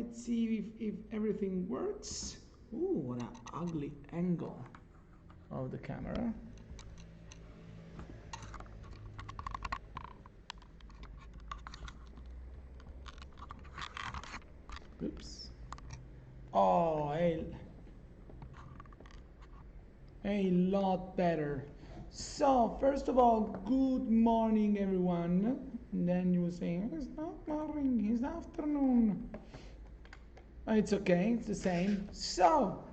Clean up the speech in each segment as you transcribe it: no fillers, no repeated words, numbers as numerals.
let's see if everything works. Ooh, what an ugly angle of the camera. Oops. Oh, a lot better. So first of all, good morning everyone. And then you will say it's not morning, it's afternoon. It's okay, it's the same. So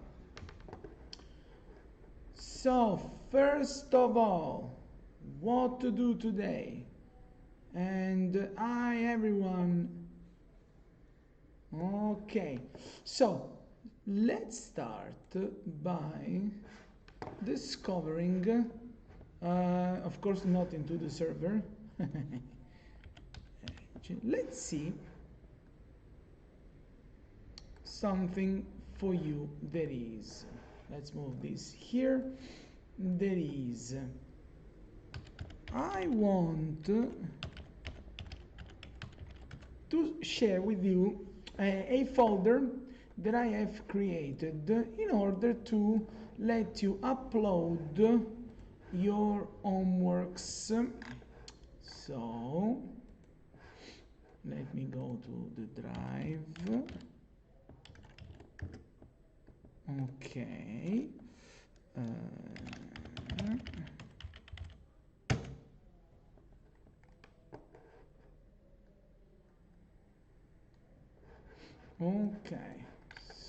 first of all, what to do today? And hi everyone. Okay, so let's start by discovering, of course not into the server. Let's see something for you. There is, let's move this here. There is, I want to share with you a folder that I have created in order to let you upload your homeworks. So let me go to the drive. Okay. Okay,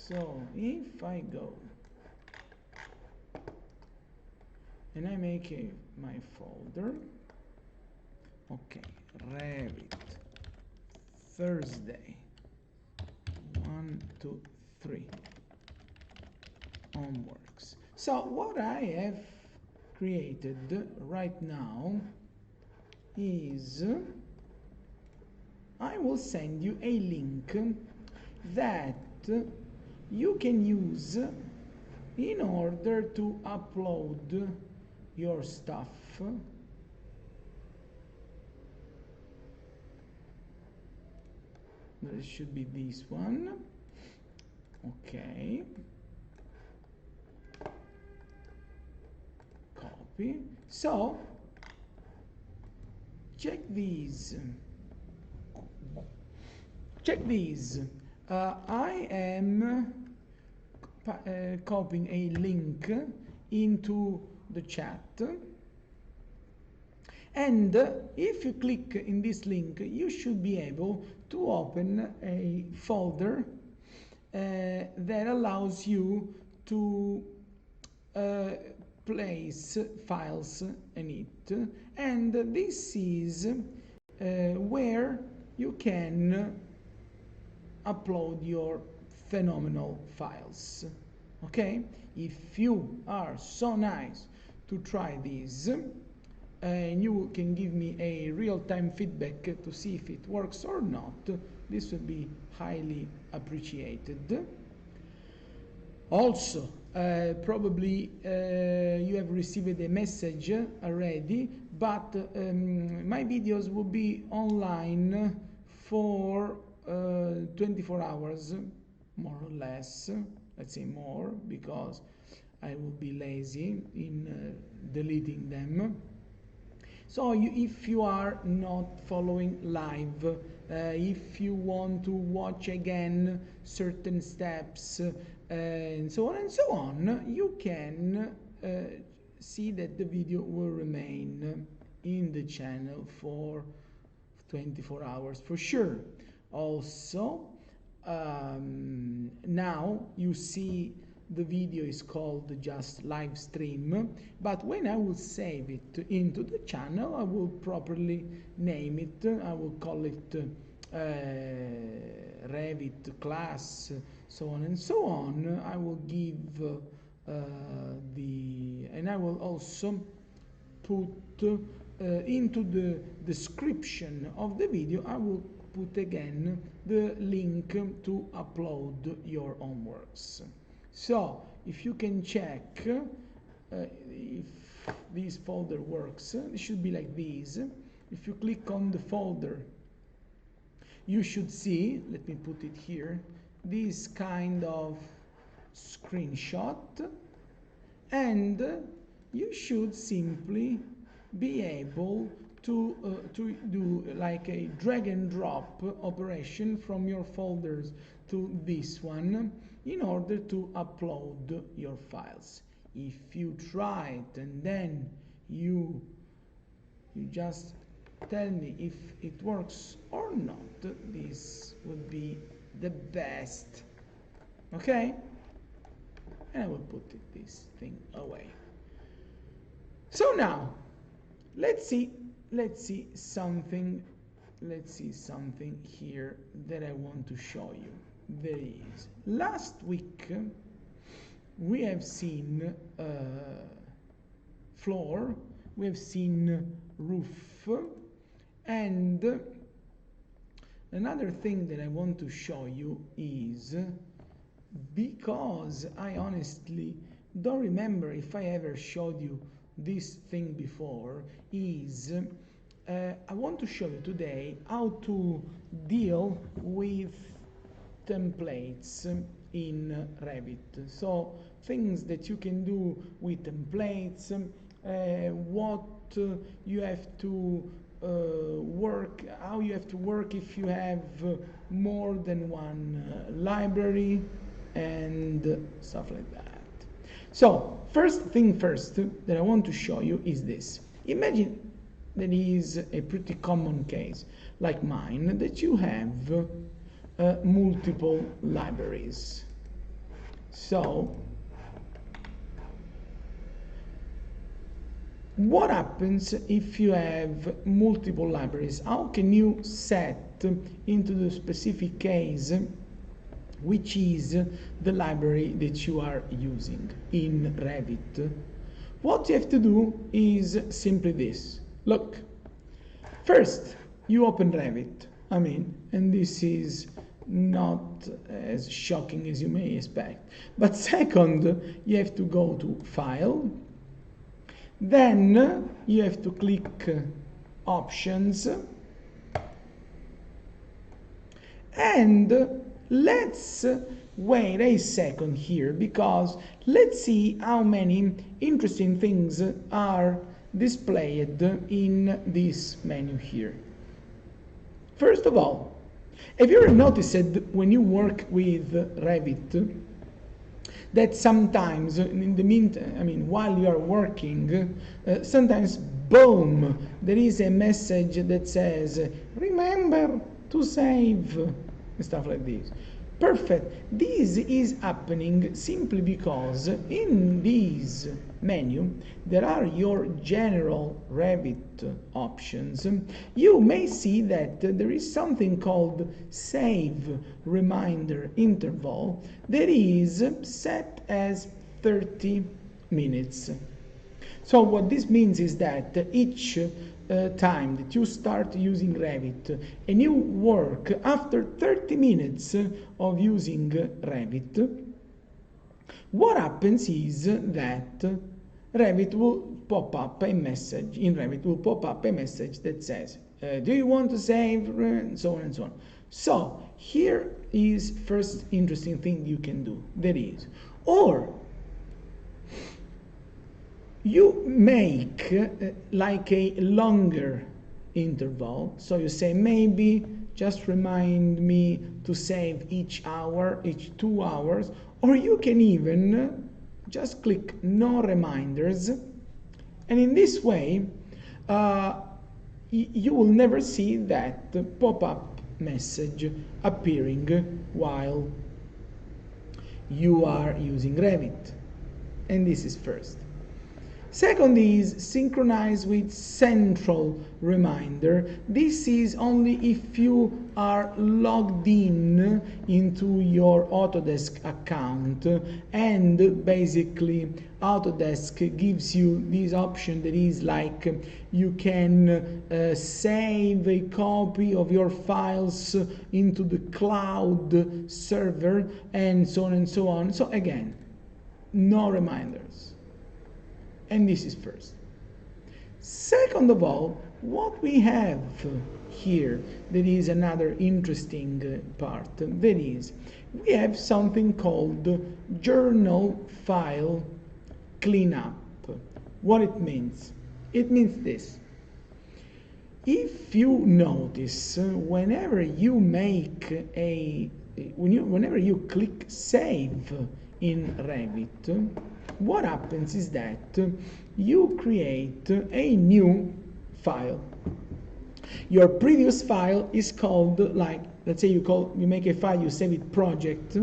so if I go and I make my folder, okay, REVIT Thursday 1, 2, 3 homeworks. So what I have created right now is I will send you a link that you can use in order to upload your stuff. There should be this one. Okay. Copy. So check these. Check these. I am copying a link into the chat, and if you click in this link you should be able to open a folder that allows you to place files in it, and this is where you can upload your phenomenal files. Okay, if you are so nice to try this and you can give me a real-time feedback to see if it works or not, this would be highly appreciated. Also, probably you have received a message already, but my videos will be online for 24 hours, more or less. Let's say more, because I will be lazy in deleting them. So if you are not following live, if you want to watch again certain steps and so on, you can see that the video will remain in the channel for 24 hours for sure. Also, now you see the video is called just live stream, but when I will save it into the channel, I will properly name it. I will call it REVIT class, so on and so on. I will give and I will also put into the description of the video, I will put again the link to upload your homeworks. So if you can check if this folder works, it should be like this. If you click on the folder, you should see, let me put it here, this kind of screenshot, and you should simply be able to do like a drag and drop operation from your folders to this one in order to upload your files. If you try it and then you just tell me if it works or not, this would be the best. Okay? And I will put this thing away. So now let's see something here that I want to show you. There is, last week we have seen floor, we have seen roof, and another thing that I want to show you is, because I honestly don't remember if I ever showed you this thing before, is I want to show you today how to deal with templates in Revit. So things that you can do with templates, what you have to work, how you have to work if you have more than one library and stuff like that. So first thing first that I want to show you is this. Imagine that is a pretty common case like mine, that you have multiple libraries. So what happens if you have multiple libraries? How can you set into the specific case which is the library that you are using in Revit? What you have to do is simply this. Look, first you open Revit, and this is not as shocking as you may expect. But second, you have to go to File, then you have to click Options, and let's wait a second here, because let's see how many interesting things are displayed in this menu here. First of all, have you ever noticed when you work with Revit that sometimes in the meantime, while you are working, sometimes boom, there is a message that says remember to save, and stuff like this. Perfect. This is happening simply because in this menu there are your general Revit options. You may see that there is something called Save Reminder Interval that is set as 30 minutes. So what this means is that each time that you start using Revit and you work after 30 minutes of using Revit, what happens is that Revit will pop up a message, that says, do you want to save, and so on and so on. So here is first interesting thing you can do, that is, or you make like a longer interval. So you say maybe just remind me to save each hour, each 2 hours, or you can even just click no reminders, and in this way you will never see that pop-up message appearing while you are using Revit. And this is first. Second is synchronize with central reminder. This is only if you are logged in into your Autodesk account, and basically Autodesk gives you this option that is like you can save a copy of your files into the cloud server and so on and so on. So again, no reminders. And this is first. Second of all, what we have here there is another interesting part. That is, we have something called journal file cleanup. What it means? It means this. If you notice, whenever you click save in Revit, what happens is that you create a new file. Your previous file is called, like, let's say you make a file, you save it project,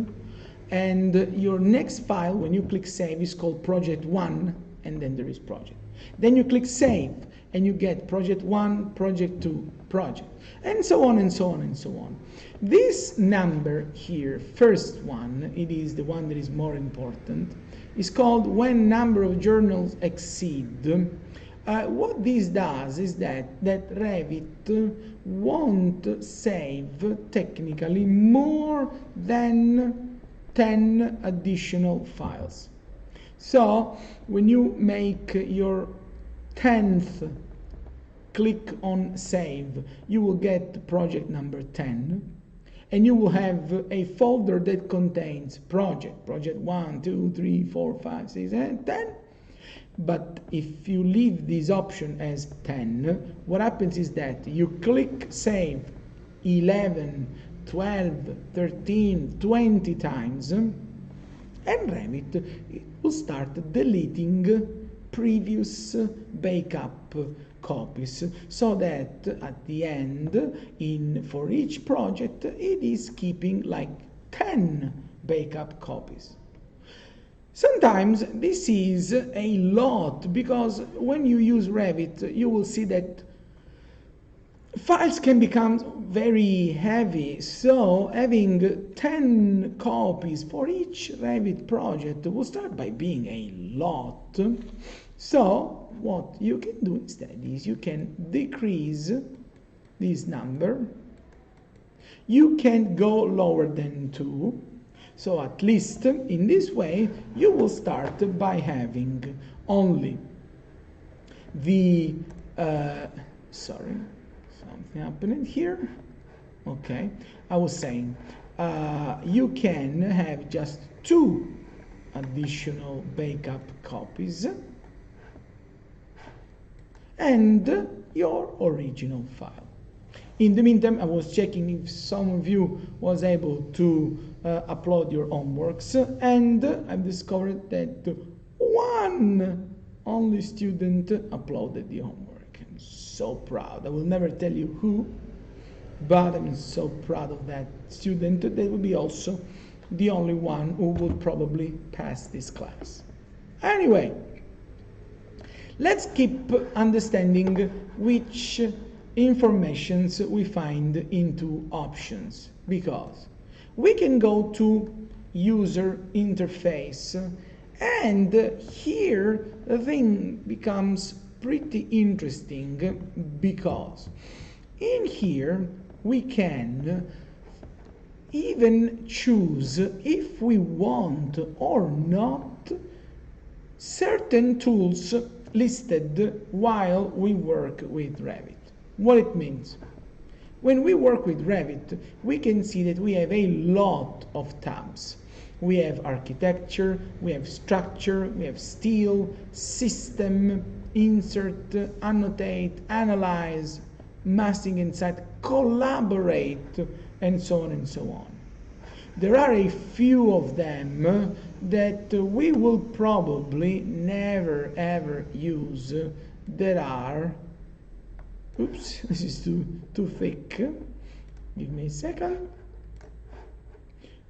and your next file, when you click save, is called project 1, and then there is project. Then you click save, and you get project 1, project 2, project, and so on and so on and so on. This number here, first one, it is the one that is more important, is called when number of journals exceed. What this does is that Revit won't save technically more than 10 additional files. So when you make your 10th click on save, you will get project number 10, and you will have a folder that contains project 1, 2, 3, 4, 5, 6, and 10. But if you leave this option as 10, what happens is that you click save 11, 12, 13, 20 times, and Revit will start deleting previous backup copies, so that at the end, for each project, it is keeping like 10 backup copies. Sometimes this is a lot, because when you use Revit, you will see that files can become very heavy, so having 10 copies for each Revit project will start by being a lot. So what you can do instead is you can decrease this number. You can go lower than 2. So at least in this way, you will start by having only the, sorry, something happening here. Okay, I was saying, you can have just 2 additional backup copies and your original file. In the meantime, I was checking if some of you was able to upload your homeworks, and I've discovered that one only student uploaded the homework. I'm so proud. I will never tell you who, but I'm so proud of that student. That will be also the only one who will probably pass this class. Anyway, let's keep understanding which informations we find into options, because we can go to user interface, and here the thing becomes pretty interesting, because in here we can even choose if we want or not certain tools listed while we work with Revit. What it means? When we work with Revit, we can see that we have a lot of tabs. We have architecture, we have structure, we have steel, system, insert, annotate, analyze, masking inside, collaborate, and so on and so on. There are a few of them that we will probably never ever use, that are, oops, this is too thick. Give me a second.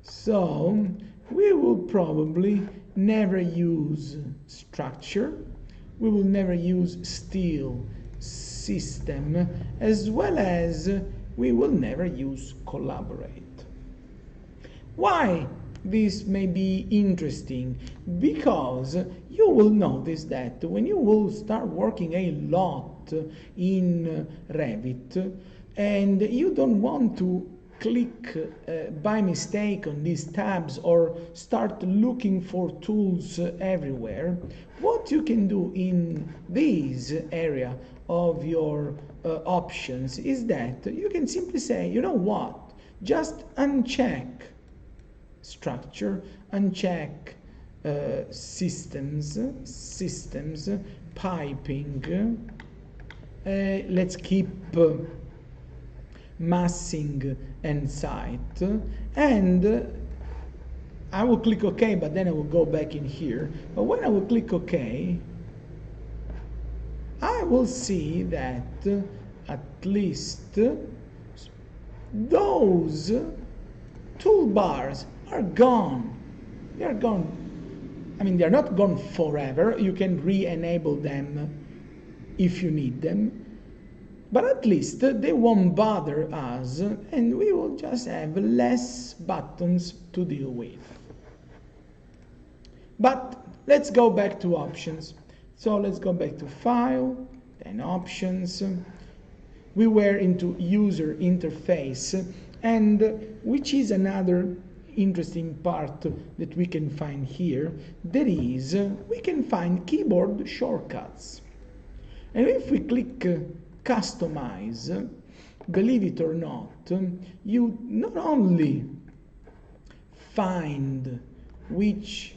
So we will probably never use structure. We will never use steel, system, as well as we will never use collaborate. Why this may be interesting? Because you will notice that when you will start working a lot in Revit, and you don't want to click by mistake on these tabs or start looking for tools everywhere, what you can do in this area of your options is that you can simply say, you know what, just uncheck structure, uncheck systems, piping, let's keep massing and site, and I will click OK, but then I will go back in here. But when I will click OK, I will see that at least those toolbars are gone. They are gone. I mean, they're not gone forever. You can re-enable them if you need them. But at least they won't bother us, and we will just have less buttons to deal with. But let's go back to options. So let's go back to File, then Options. We were into User Interface, and which is another interesting part that we can find here. That is, we can find keyboard shortcuts. And if we click Customize, believe it or not, you not only find which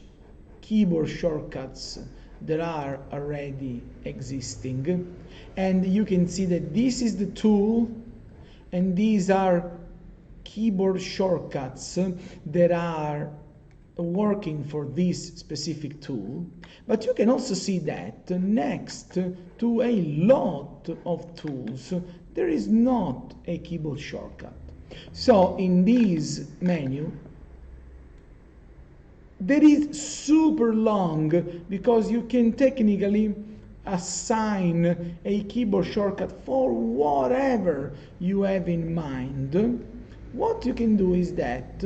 keyboard shortcuts that are already existing, and you can see that this is the tool, and these are keyboard shortcuts that are working for this specific tool. But you can also see that next to a lot of tools there is not a keyboard shortcut. So in this menu that is super long, because you can technically assign a keyboard shortcut for whatever you have in mind. What you can do is that,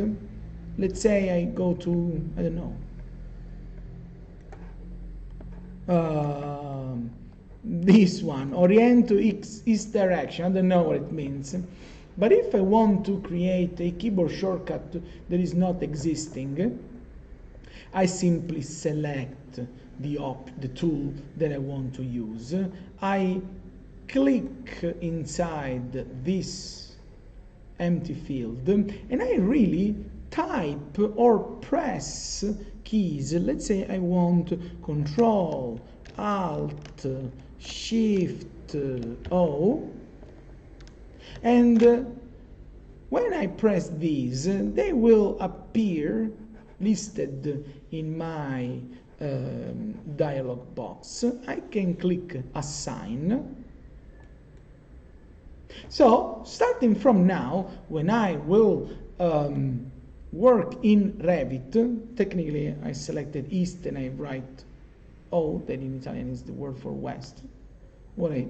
let's say I go to, I don't know, this one, orient to east direction. I don't know what it means. But if I want to create a keyboard shortcut that is not existing, I simply select the tool that I want to use. I click inside this empty field, and I really type or press keys. Let's say I want Control, Alt, Shift, O, and when I press these, they will appear listed in my dialog box. I can click Assign. So starting from now, when I will work in Revit, technically I selected East and I write O, that in Italian is the word for West. What a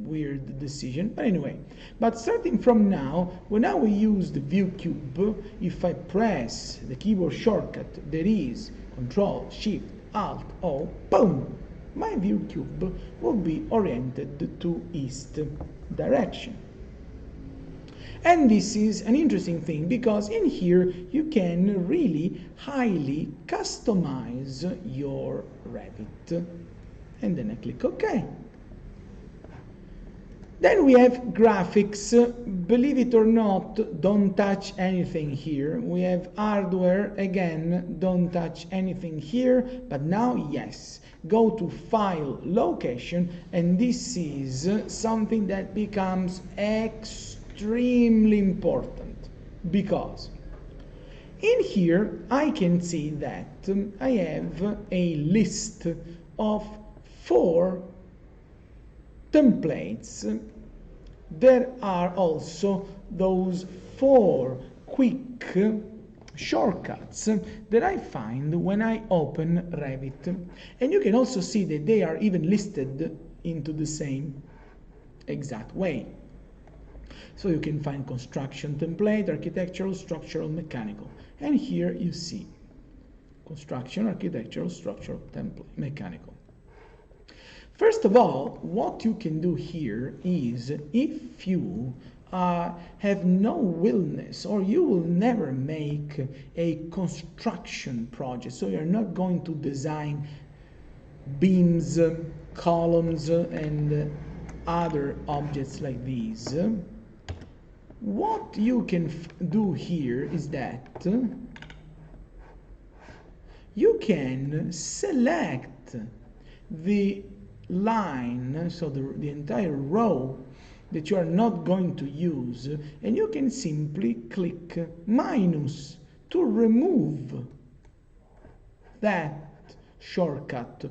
weird decision, but anyway. But starting from now, when I will use the view cube, if I press the keyboard shortcut that is Control, Shift, Alt, O, boom, my view cube will be oriented to east direction. And this is an interesting thing, because in here you can really highly customize your Revit. And then I click OK. Then we have graphics. Believe it or not, don't touch anything here. We have hardware, again, don't touch anything here. But now, yes, go to File, Location, and this is something that becomes extremely important, because in here I can see that I have a list of 4 templates. There are also those 4 quick shortcuts that I find when I open Revit. And you can also see that they are even listed into the same exact way. So you can find construction template, architectural, structural, mechanical. And here you see construction, architectural, structural, template, mechanical. First of all, what you can do here is, if you have no willingness, or you will never make a construction project, so you're not going to design beams, columns, and other objects like these, what you can do here is that you can select the line, so the entire row that you are not going to use, and you can simply click minus to remove that shortcut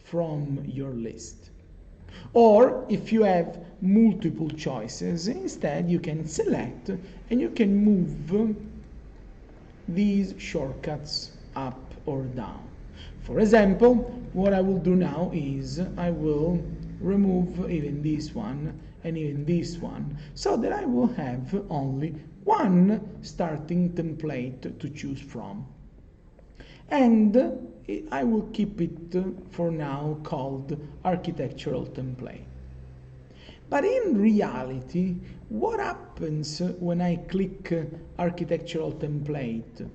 from your list. Or if you have multiple choices, instead you can select and you can move these shortcuts up or down. For example, what I will do now is I will remove even this one and even this one, so that I will have only one starting template to choose from. And I will keep it for now called architectural template. But in reality, what happens when I click architectural template?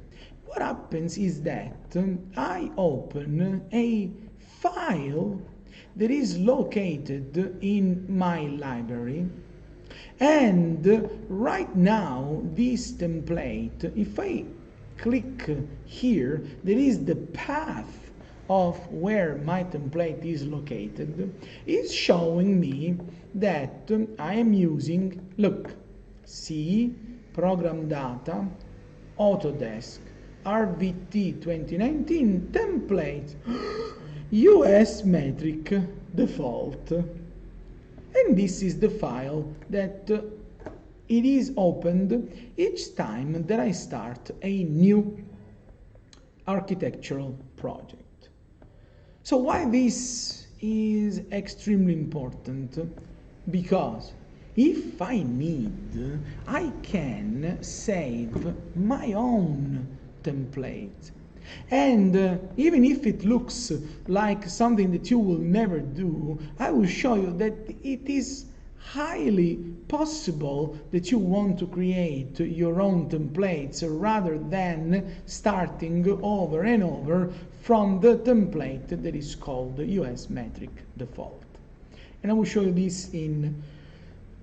What happens is that I open a file that is located in my library, and right now this template, if I click here, there is the path of where my template is located, is showing me that I am using, look, C, program data, Autodesk, RVT 2019 template, US metric default. And this is the file that it is opened each time that I start a new architectural project. So why this is extremely important? Because if I need, I can save my own template. And even if it looks like something that you will never do, I will show you that it is highly possible that you want to create your own templates rather than starting over and over from the template that is called US metric default. And I will show you this in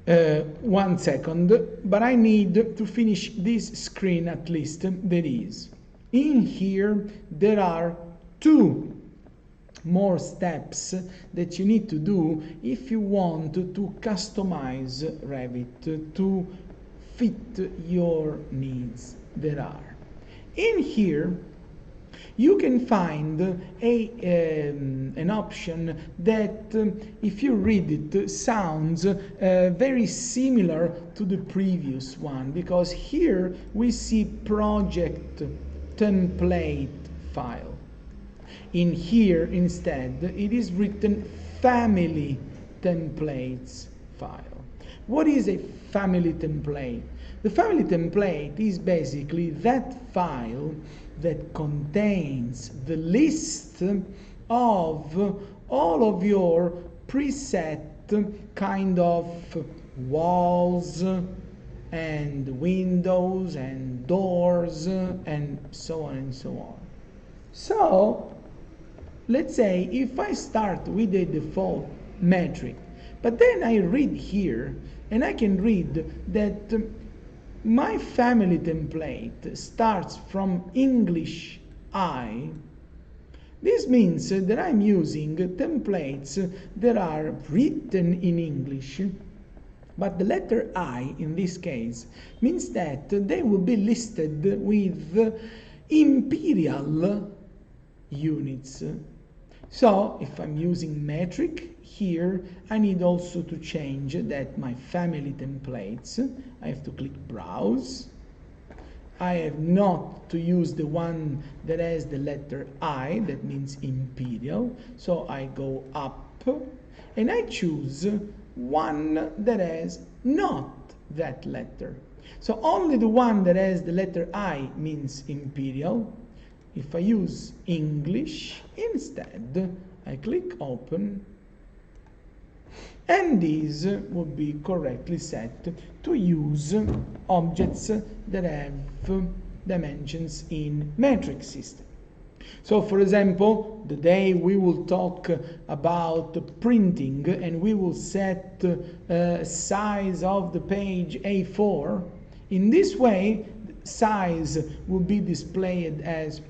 1 second, but I need to finish this screen at least. That is, in here there are 2 more steps that you need to do if you want to customize Revit to fit your needs. There are. In here you can find an option that, if you read it, sounds very similar to the previous one, because here we see project template file. In here instead it is written family templates file. What is a family template? The family template is basically that file that contains the list of all of your preset kind of walls and windows and doors and so on and so on. So let's say if I start with a default metric, but then I read here and I can read that my family template starts from English I. This means that I'm using templates that are written in English, but the letter I in this case means that they will be listed with imperial units. So if I'm using metric here, I need also to change that my family templates. I have to click browse. I have not to use the one that has the letter I, that means imperial. So I go up and I choose one that has not that letter. So only the one that has the letter I means imperial. If I use English instead, I click open, and this would be correctly set to use objects that have dimensions in metric system. So for example, the day we will talk about printing and we will set size of the page A4. In this way, size will be displayed as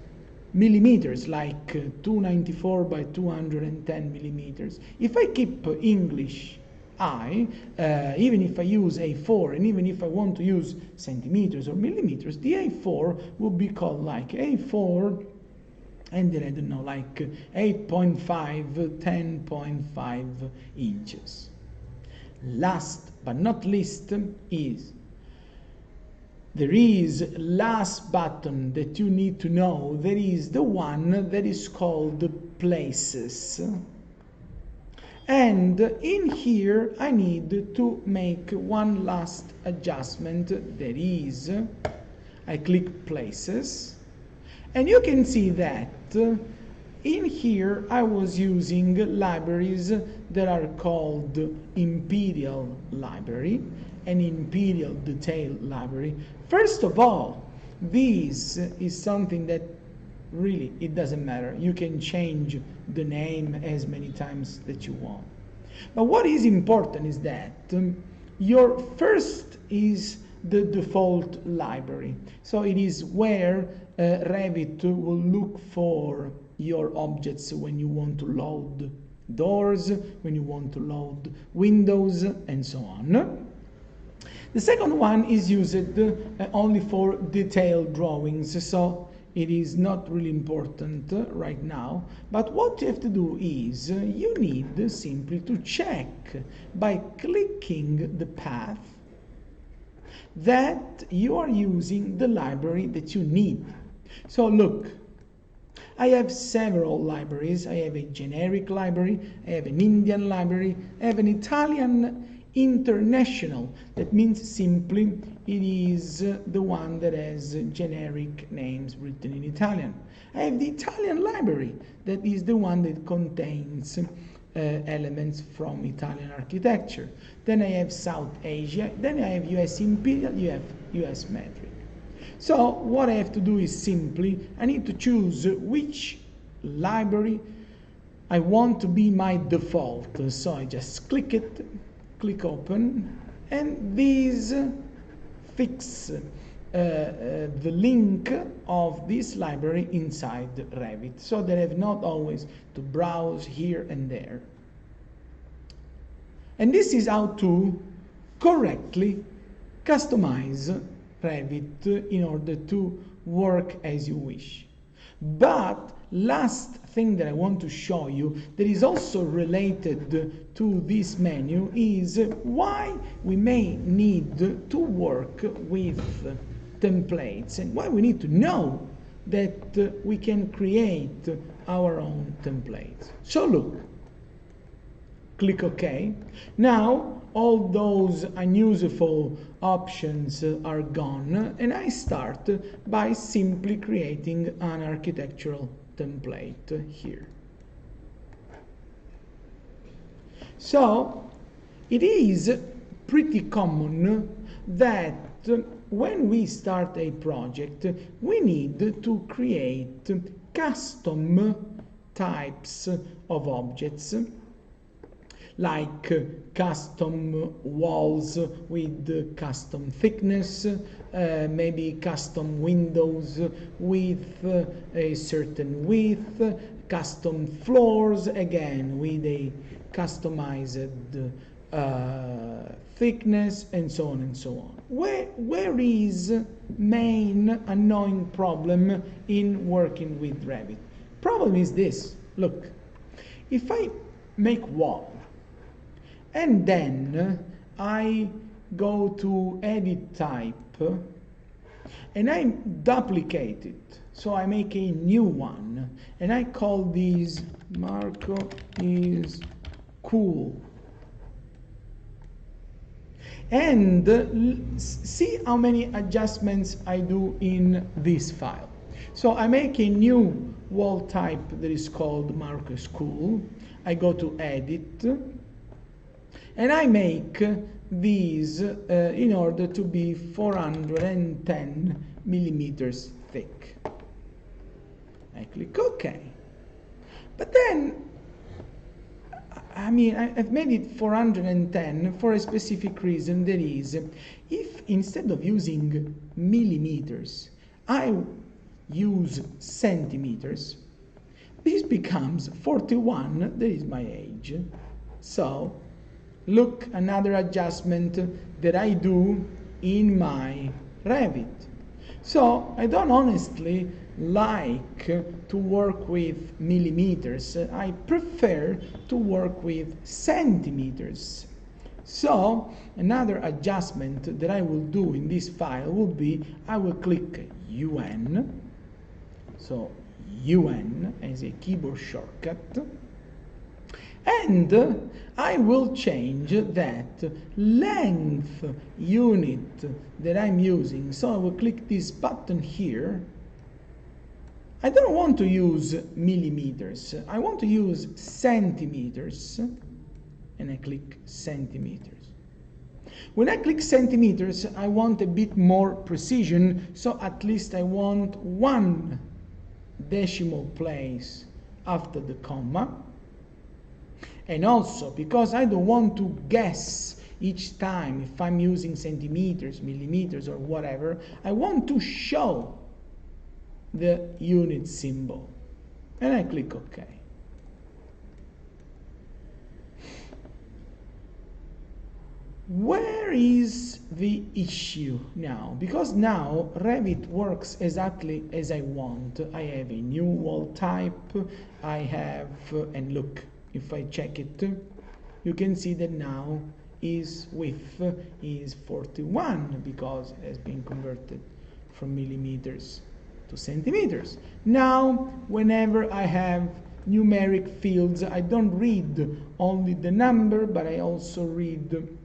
millimeters, like 294 by 210 millimeters. If I keep English even if I use A4 and even if I want to use centimeters or millimeters, the A4 will be called like A4 and then I don't know, like 8.5, 10.5 inches. Last but not least is there is last button that you need to know. There is the one that is called places. And in here I need to make one last adjustment. That is, I click places. And you can see that in here I was using libraries that are called Imperial Library and Imperial Detail Library. First of all, this is something that really it doesn't matter. You can change the name as many times that you want. But what is important is that your first is the default library. So it is where REVIT will look for your objects when you want to load doors, when you want to load windows, and so on. The second one is used only for detailed drawings, so it is not really important right now. But what you have to do is you need simply to check by clicking the path that you are using the library that you need. So look, I have several libraries. I have a generic library, I have an Indian library, I have an Italian international. That means simply it is the one that has generic names written in Italian. I have the Italian library, that is the one that contains elements from Italian architecture. Then I have South Asia, then I have US Imperial, you have US Metric. So what I have to do is simply, I need to choose which library I want to be my default. So I just click it, click open, and these fix the link of this library inside REVIT, so that I have not always to browse here and there. And this is how to correctly customize REVIT in order to work as you wish. But last thing that I want to show you that is also related to this menu is why we may need to work with templates and why we need to know that we can create our own templates. So look, click OK. Now all those unuseful options are gone, and I start by simply creating an architectural template here. So it is pretty common that when we start a project, we need to create custom types of objects, like custom walls with custom thickness, maybe custom windows with a certain width, custom floors, again with a customized thickness, and so on and so on. Where is main annoying problem in working with REVIT? Problem is this. Look, if I make wall and then I go to edit type and I duplicate it, so I make a new one and I call this Marco is cool. And see how many adjustments I do in this file. So I make a new wall type that is called Marcus Cool. I go to edit and I make these in order to be 410 millimeters thick. I click OK. But then, I mean, I've made it 410 for a specific reason. That is, if instead of using millimeters, I use centimeters, this becomes 41, that is my age. So, look, another adjustment that I do in my REVIT. So, I don't honestly like to work with millimeters. I prefer to work with centimeters. So, another adjustment that I will do in this file will be, I will click UN, so UN as a keyboard shortcut, and I will change that length unit that I'm using. So I will click this button here. I don't want to use millimeters. I want to use centimeters. And I click centimeters. When I click centimeters, I want a bit more precision. So at least I want 1 decimal place after the comma. And also, because I don't want to guess each time if I'm using centimeters, millimeters, or whatever, I want to show the unit symbol. And I click OK. Where is the issue now? Because now REVIT works exactly as I want. I have a new wall type. I have, and look, if I check it, you can see that now its width is 41 because it has been converted from millimeters to centimeters. Now, whenever I have numeric fields, I don't read only the number, but I also read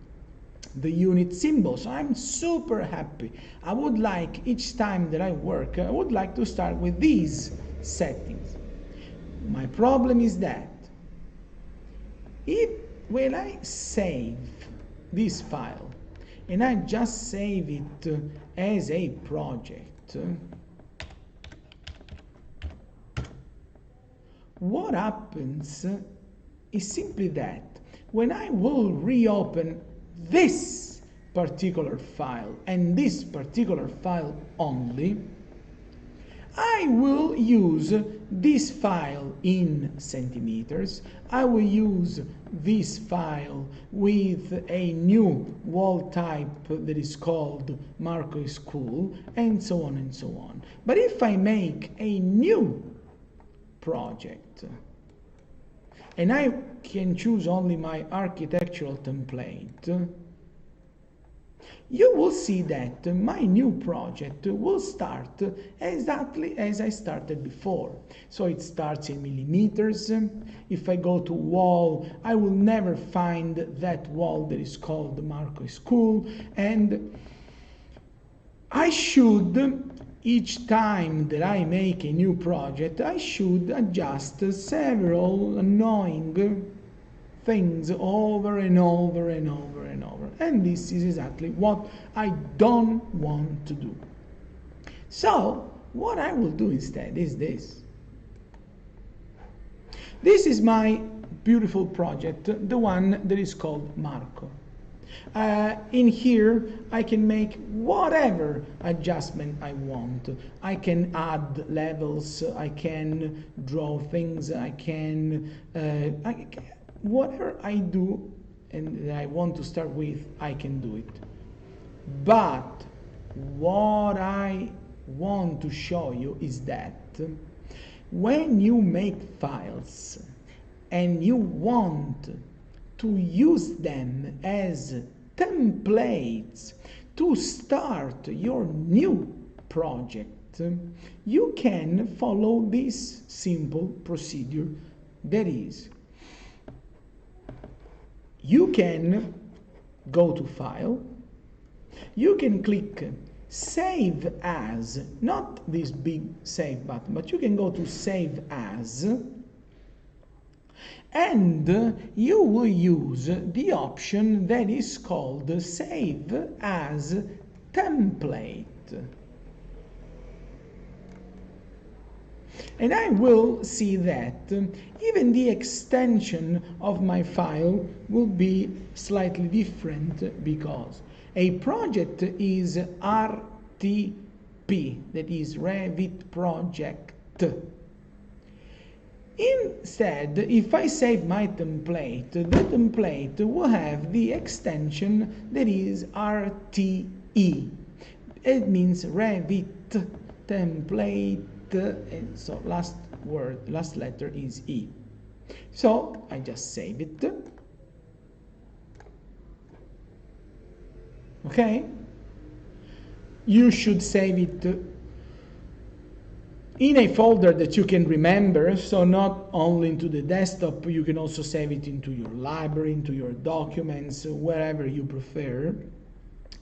the unit symbol. So I'm super happy. I would like, each time that I work, I would like to start with these settings. My problem is that when I save this file and I just save it as a project, what happens is simply that when I will reopen this particular file and this particular file only, I will use this file in centimeters. I will use this file with a new wall type that is called Marco School, and so on and so on. But if I make a new project and I can choose only my architectural template, you will see that my new project will start exactly as I started before. So it starts in millimeters. If I go to wall, I will never find that wall that is called the Marco School, and I should, each time that I make a new project, I should adjust several annoying things over and over and over and over. And this is exactly what I don't want to do. So, what I will do instead is this. This is my beautiful project, the one that is called Marco. In here, I can make whatever adjustment I want. I can add levels, I can draw things, I can whatever I do and I want to start with, I can do it. But what I want to show you is that when you make files and you want to use them as templates to start your new project, you can follow this simple procedure. That is, you can go to File, you can click Save As, not this big Save button, but you can go to Save As, and you will use the option that is called Save As Template. And I will see that even the extension of my file will be slightly different, because a project is RTP, that is REVIT project. Instead, if I save my template, the template will have the extension that is RTE. It means REVIT template, and so last letter is E. So I just save it. Okay? You should save it in a folder that you can remember, so not only into the desktop, you can also save it into your library, into your documents, wherever you prefer.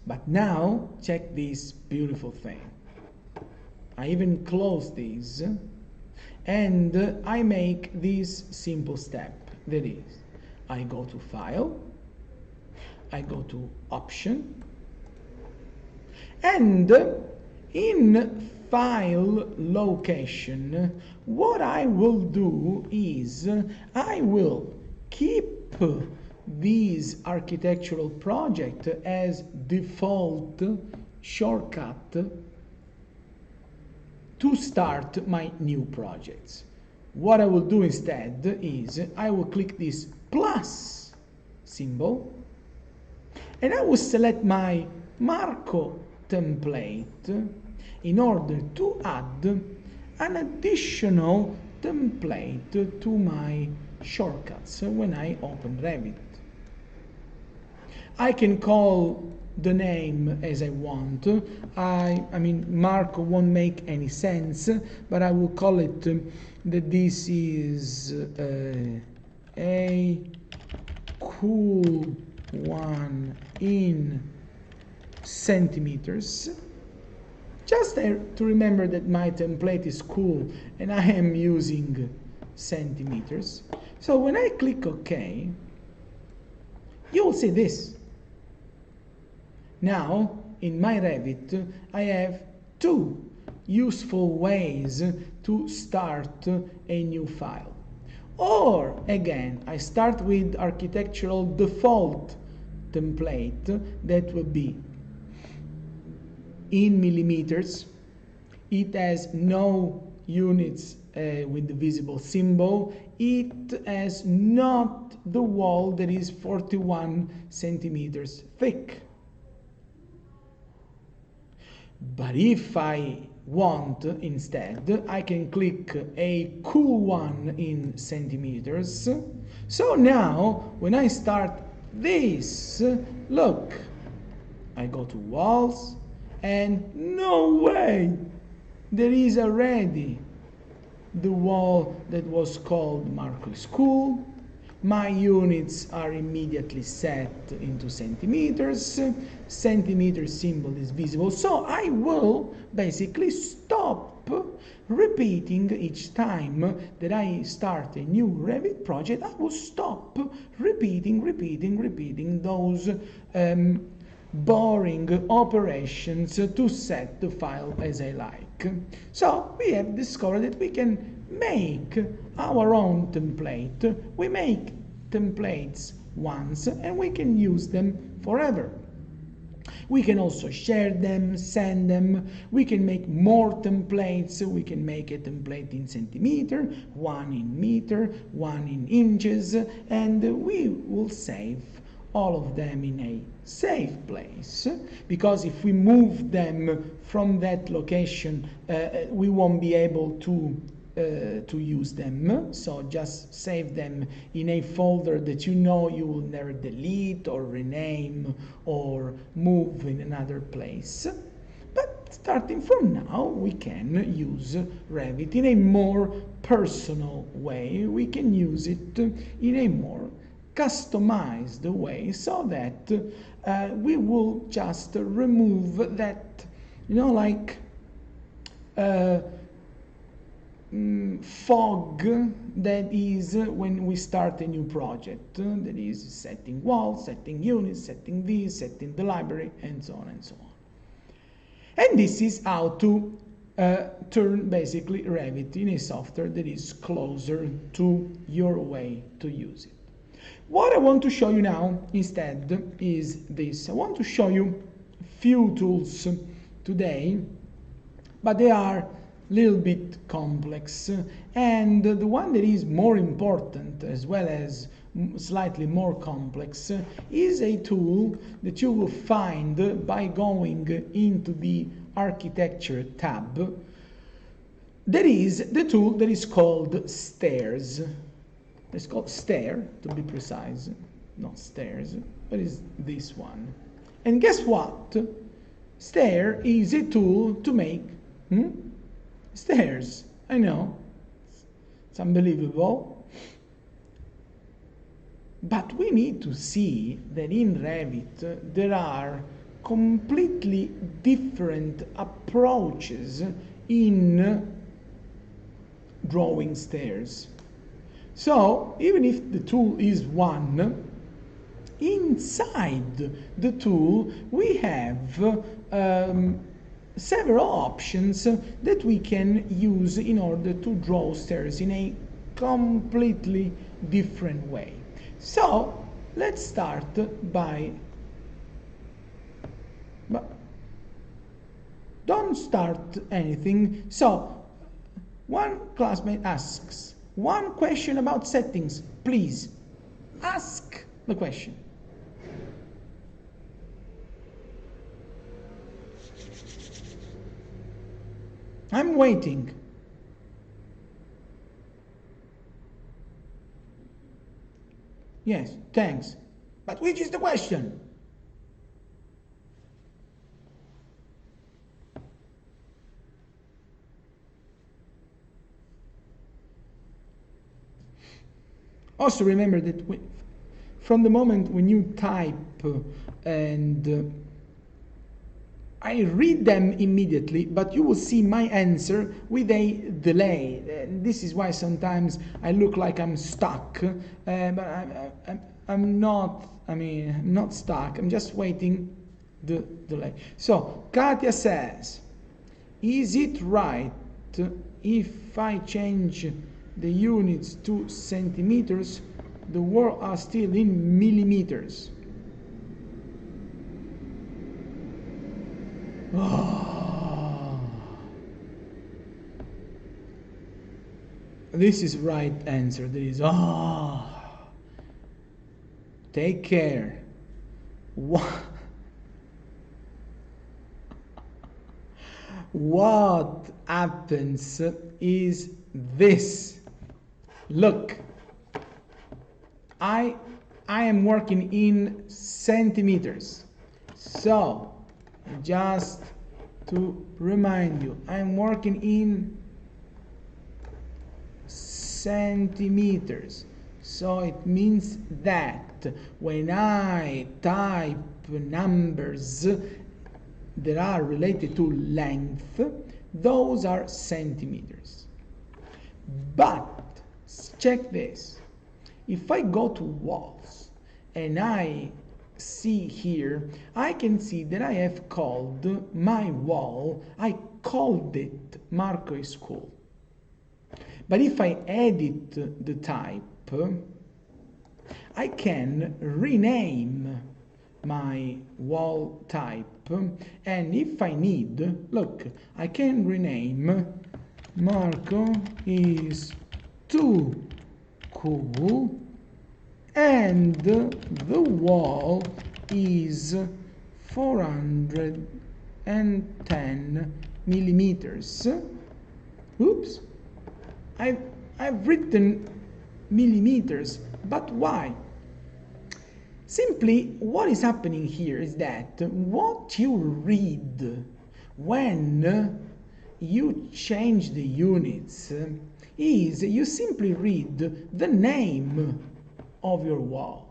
But now, check this beautiful thing. I even close this, and I make this simple step. That is, I go to File, I go to Option, and in File Location, what I will do is I will keep this architectural project as default shortcut to start my new projects. What I will do instead is I will click this plus symbol, and I will select my Marco template in order to add an additional template to my shortcuts when I open REVIT. I can call the name as I want. I mean, Marco won't make any sense, but I will call it that this is a cool one in centimeters. Just to remember that my template is cool and I am using centimeters. So when I click OK, you will see this. Now, in my REVIT, I have two useful ways to start a new file. Or, again, I start with architectural default template that will be in millimeters. It has no units with the visible symbol. It has not the wall that is 41 centimeters thick. But if I want instead, I can click a cool one in centimeters. So now, when I start this, look, I go to walls, and no way, there is already the wall that was called Marco School. My units are immediately set into centimeters. Centimeter symbol is visible. So I will basically stop repeating each time that I start a new REVIT project. I will stop repeating those boring operations to set the file as I like. So we have discovered that we can make our own template. We make templates once and we can use them forever. We can also share them, send them. We can make more templates. We can make a template in centimeter, one in meter, one in inches, and we will save all of them in a safe place, because if we move them from that location, we won't be able to use them. So just save them in a folder that you know you will never delete or rename or move in another place. But starting from now, we can use REVIT in a more personal way. We can use it in a more customized way, so that we will just remove that, like fog that is when we start a new project, that is setting walls, setting units, setting this, setting the library, and so on and so on. And this is how to turn basically Revit in a software that is closer to your way to use it. What I want to show you now instead is this. I want to show you a few tools today, but they are a little bit complex, and the one that is more important as well as slightly more complex is a tool that you will find by going into the architecture tab. That is the tool that is called STAIRS. It's called STAIR, to be precise, not stairs, but it's this one. And guess what? STAIR is a tool to make stairs. I know, it's unbelievable. But we need to see that in Revit there are completely different approaches in drawing stairs. So even if the tool is one, inside the tool we have several options that we can use in order to draw stairs in a completely different way. So let's start by, don't start anything. So one classmate asks, one question about settings, please ask the question. I'm waiting. Yes, thanks. But which is the question? Also remember that from the moment when you type and I read them immediately, but you will see my answer with a delay. This is why sometimes I look like I'm stuck, but I'm not. I mean, I'm not stuck. I'm just waiting the delay. So Katia says, is it right if I change the units to centimeters, the words are still in millimeters? Oh. This is right answer. There is take care. What happens is this. Look, I am working in centimeters, so just to remind you, I'm working in centimeters. So it means that when I type numbers that are related to length, those are centimeters. But check this. If I go to walls and I see here, I can see that I have called my wall, I called it Marco School. But if I edit the type, I can rename my wall type, and if I need, look, I can rename Marco is too cool, and the wall is 410 millimeters. Oops, I've written millimeters, but why? Simply, what is happening here is that what you read when you change the units is you simply read the name of your wall.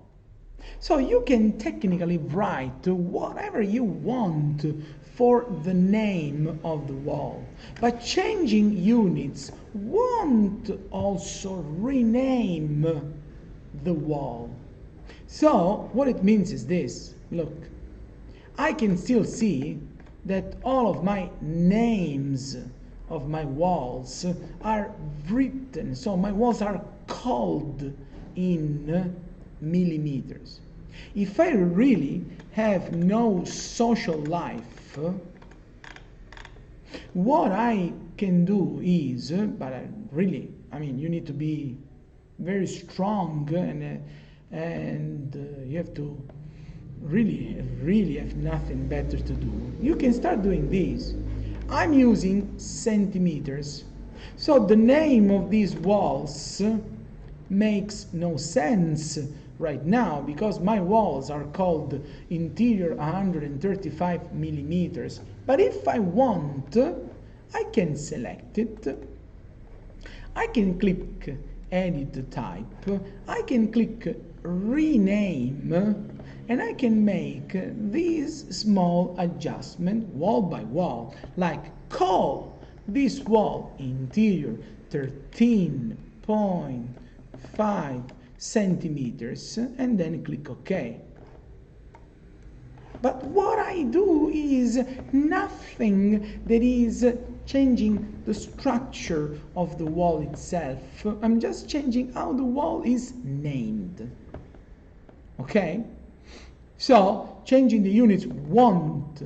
So you can technically write whatever you want for the name of the wall, but changing units won't also rename the wall. So what it means is this. Look, I can still see that all of my names of my walls are written, so my walls are called in millimeters. If I really have no social life, what I can do is, but I mean, you need to be very strong and you have to really have nothing better to do. You can start doing this. I'm using centimeters. So the name of these walls makes no sense right now because my walls are called interior 135 millimeters. But if I want, I can select it. I can click edit type. I can click rename, and I can make this small adjustment wall by wall, like call this wall interior 13.5 centimeters, and then click OK. But what I do is nothing that is changing the structure of the wall itself. I'm just changing how the wall is named. Okay? So, changing the units won't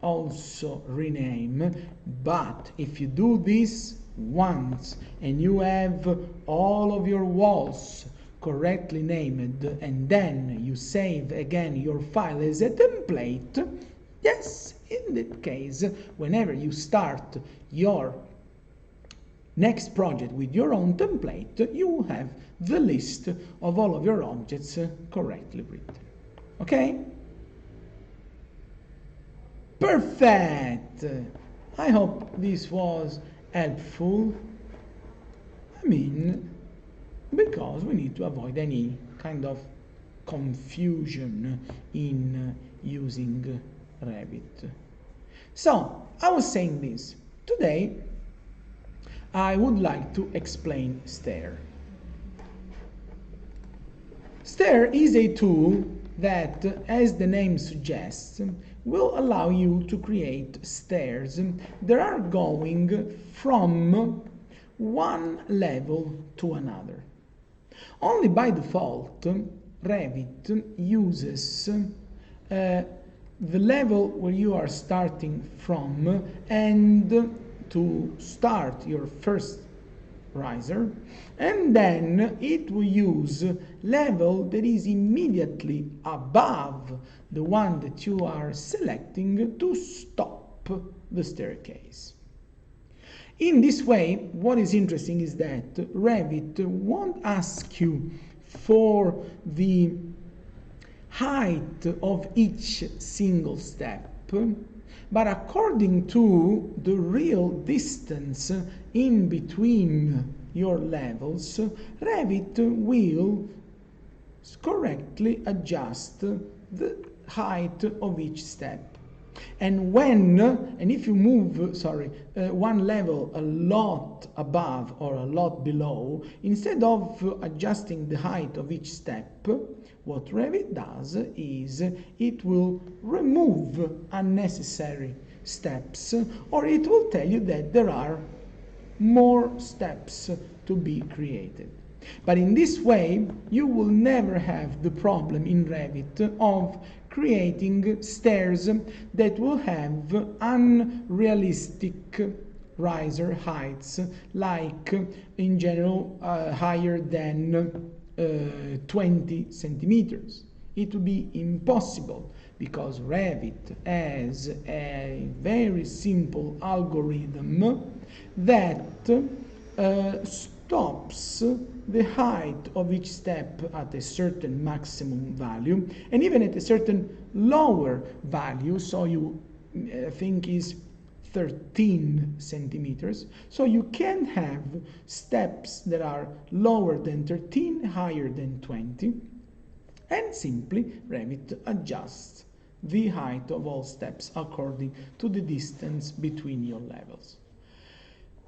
also rename, but if you do this once and you have all of your walls correctly named and then you save again your file as a template, yes, in that case, whenever you start your next project with your own template, you will have the list of all of your objects correctly written. Okay? Perfect! I hope this was helpful. I mean, because we need to avoid any kind of confusion in using REVIT. So, I was saying this. Today, I would like to explain STAIR. STAIR is a tool that, as the name suggests, will allow you to create stairs that are going from one level to another. Only by default, REVIT uses the level where you are starting from, and to start your first riser, and then it will use level that is immediately above the one that you are selecting to stop the staircase. In this way, what is interesting is that REVIT won't ask you for the height of each single step, but according to the real distance in between your levels, REVIT will correctly adjust the height of each step. And if you move, one level a lot above or a lot below, instead of adjusting the height of each step, what REVIT does is it will remove unnecessary steps, or it will tell you that there are more steps to be created. But in this way, you will never have the problem in REVIT of creating stairs that will have unrealistic riser heights, like in general higher than 20 centimeters. It will be impossible because REVIT has a very simple algorithm that stops the height of each step at a certain maximum value, and even at a certain lower value, so you think is 13 centimeters. So you can have steps that are lower than 13, higher than 20, and simply REVIT adjusts the height of all steps according to the distance between your levels.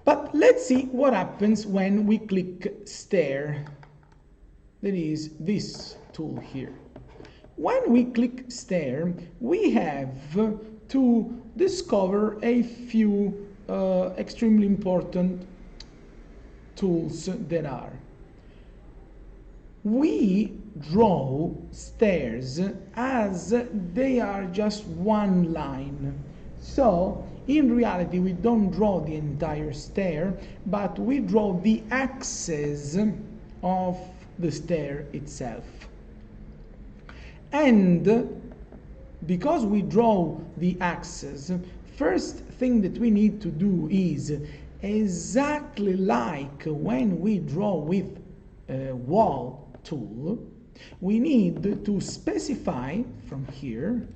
But let's see what happens when we click STAIR. That is this tool here. When we click STAIR, we have to discover a few extremely important tools there are. We draw stairs as they are just one line. So in reality we don't draw the entire stair, but we draw the axis of the stair itself. And because we draw the axis, first thing that we need to do is, exactly like when we draw with a wall tool, we need to specify from here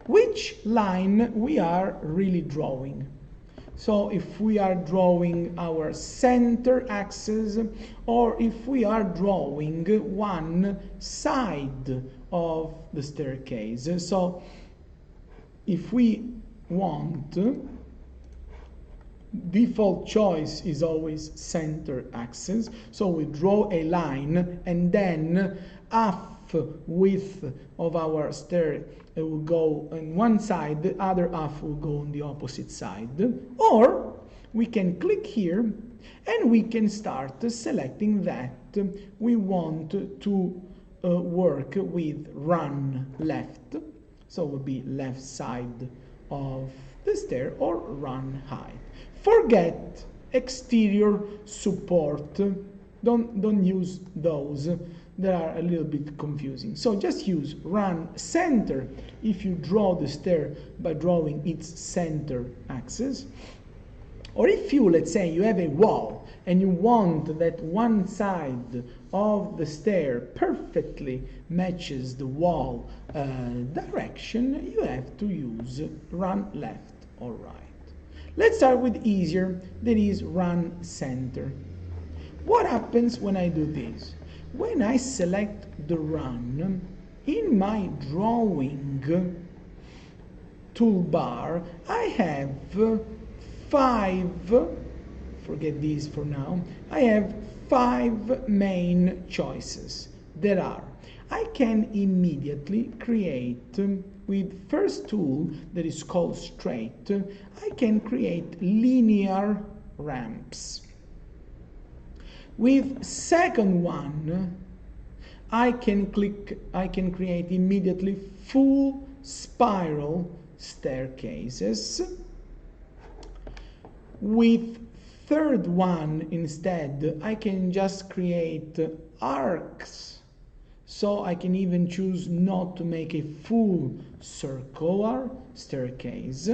which line we are really drawing. So if we are drawing our center axis, or if we are drawing one side of the staircase. So if we want, default choice is always center axis. So we draw a line, and then half width of our stair will go on one side, the other half will go on the opposite side. Or we can click here and we can start selecting that we want to work with run left. So it will be left side of the stair, or run height. Forget exterior support. Don't use those. They are a little bit confusing. So just use run center if you draw the stair by drawing its center axis. Or if you, let's say, you have a wall and you want that one side of the stair perfectly matches the wall direction, you have to use run left or right. Let's start with easier, that is run center. What happens when I do this? When I select the run, in my drawing toolbar, I have forget these for now, I have 5 main choices. There are, I can immediately create, with first tool that is called straight, I can create linear ramps. With second one, I can create immediately full spiral staircases. With third one instead, I can just create arcs. So I can even choose not to make a full circular staircase.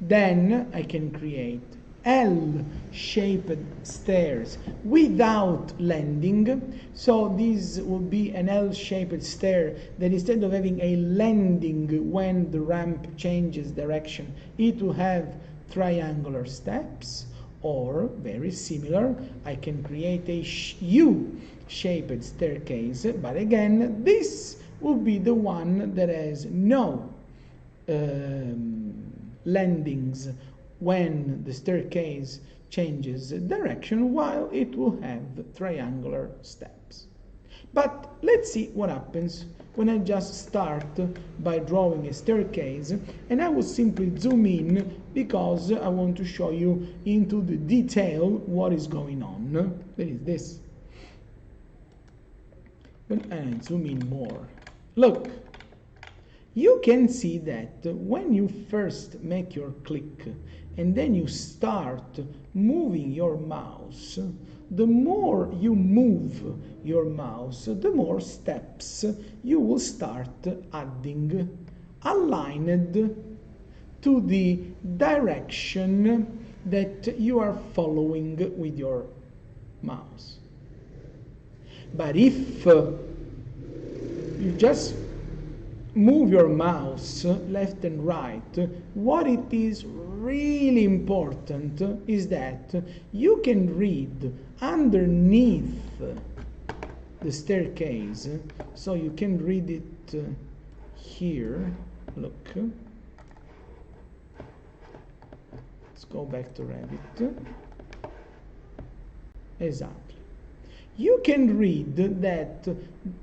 Then I can create L-shaped stairs without landing. So this will be an L-shaped stair that instead of having a landing when the ramp changes direction, it will have triangular steps. Or, very similar, I can create a U-shaped staircase, but again, this will be the one that has no landings when the staircase changes direction, while it will have triangular steps. But let's see what happens when I just start by drawing a staircase, and I will simply zoom in because I want to show you into the detail what is going on. That is this. And I zoom in more. Look, you can see that when you first make your click and then you start moving your mouse, the more you move your mouse, the more steps you will start adding, aligned to the direction that you are following with your mouse. But if you just move your mouse left and right, what it is really important is that you can read underneath the staircase. So you can read it here. Look. Let's go back to REVIT. Exactly. You can read that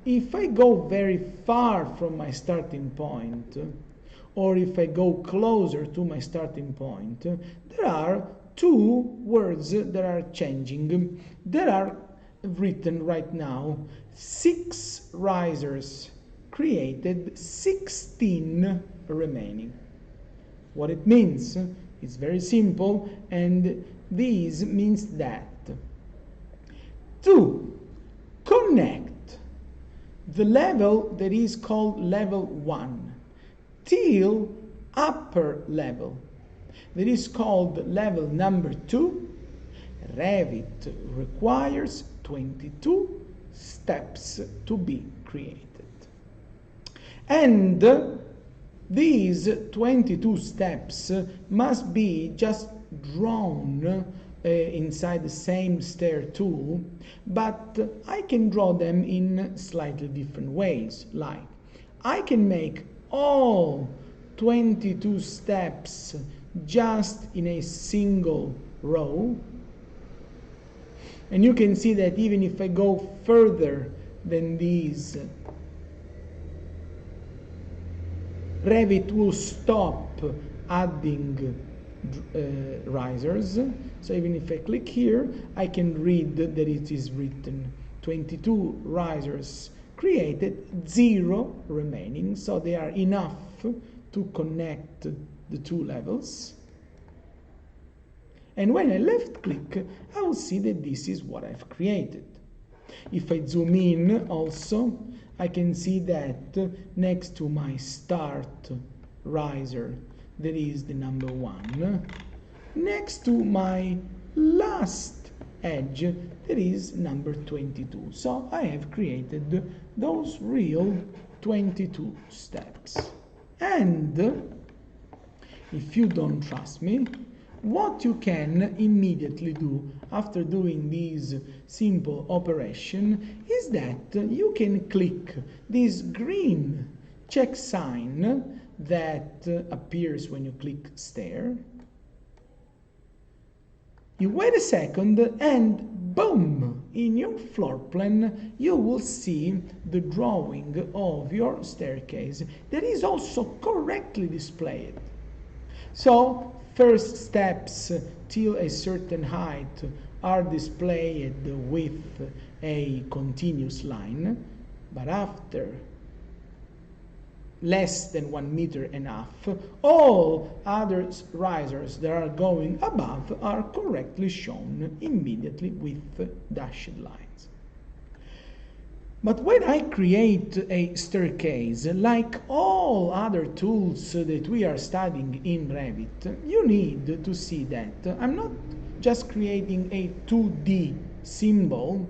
if I go very far from my starting point, or if I go closer to my starting point, there are two words that are changing. There are written right now 6 risers created, 16 remaining. What it means? It's very simple, and this means that to connect the level that is called level 1 till upper level that is called level number 2, REVIT requires 22 steps to be created. And these 22 steps must be just drawn inside the same STAIR tool, but I can draw them in slightly different ways. Like, I can make all 22 steps just in a single row, and you can see that even if I go further than these, REVIT will stop adding risers. So even if I click here, I can read that it is written 22 risers created, 0 remaining, so they are enough to connect the two levels. And when I left click, I will see that this is what I've created. If I zoom in also, I can see that next to my start riser, there is the number 1. Next to my last edge, there is number 22. So I have created those real 22 steps. And if you don't trust me, what you can immediately do after doing this simple operation is that you can click this green check sign that appears when you click STAIR. You wait a second and boom, in your floor plan you will see the drawing of your staircase that is also correctly displayed. So first steps till a certain height are displayed with a continuous line, but after less than 1.5 meters, all other risers that are going above are correctly shown immediately with dashed lines. But when I create a staircase, like all other tools that we are studying in REVIT, you need to see that I'm not just creating a 2D symbol,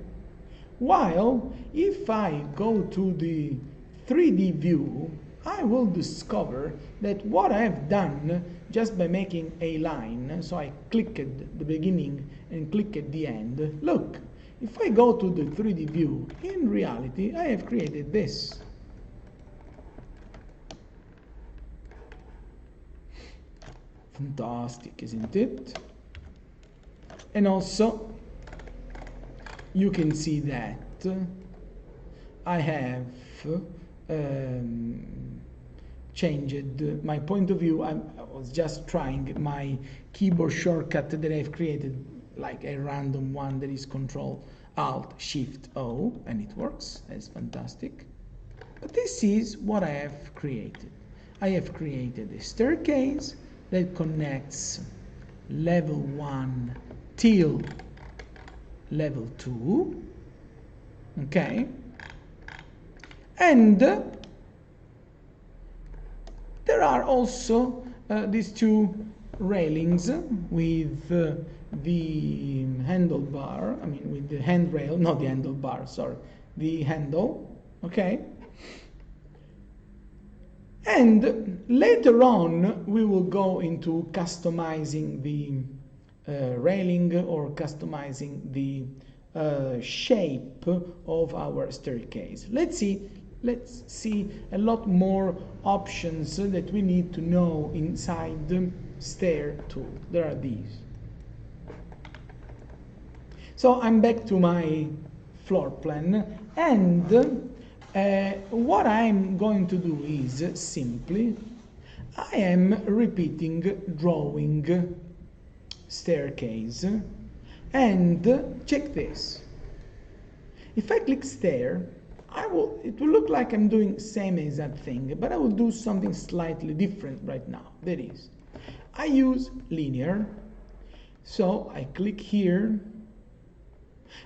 while if I go to the 3D view, I will discover that what I have done just by making a line, so I click at the beginning and click at the end, look, if I go to the 3D view, in reality I have created this. Fantastic, isn't it? And also you can see that I have changed my point of view. I was just trying my keyboard shortcut that I've created, like a random one that is Control Alt Shift O, and it works. That's fantastic. But this is what I have created. I have created a staircase that connects level 1 till level 2. Okay, and there are also these two railings with the handlebar, with the handrail, not the handlebar, sorry, the handle, okay? And later on, we will go into customizing the railing or customizing the shape of our staircase. Let's see a lot more options that we need to know inside the STAIR tool. There are these. So I'm back to my floor plan, and what I'm going to do is simply I am repeating drawing staircase, and check this. If I click stair, it will look like I'm doing same exact thing, but I will do something slightly different right now. That is, I use linear, so I click here,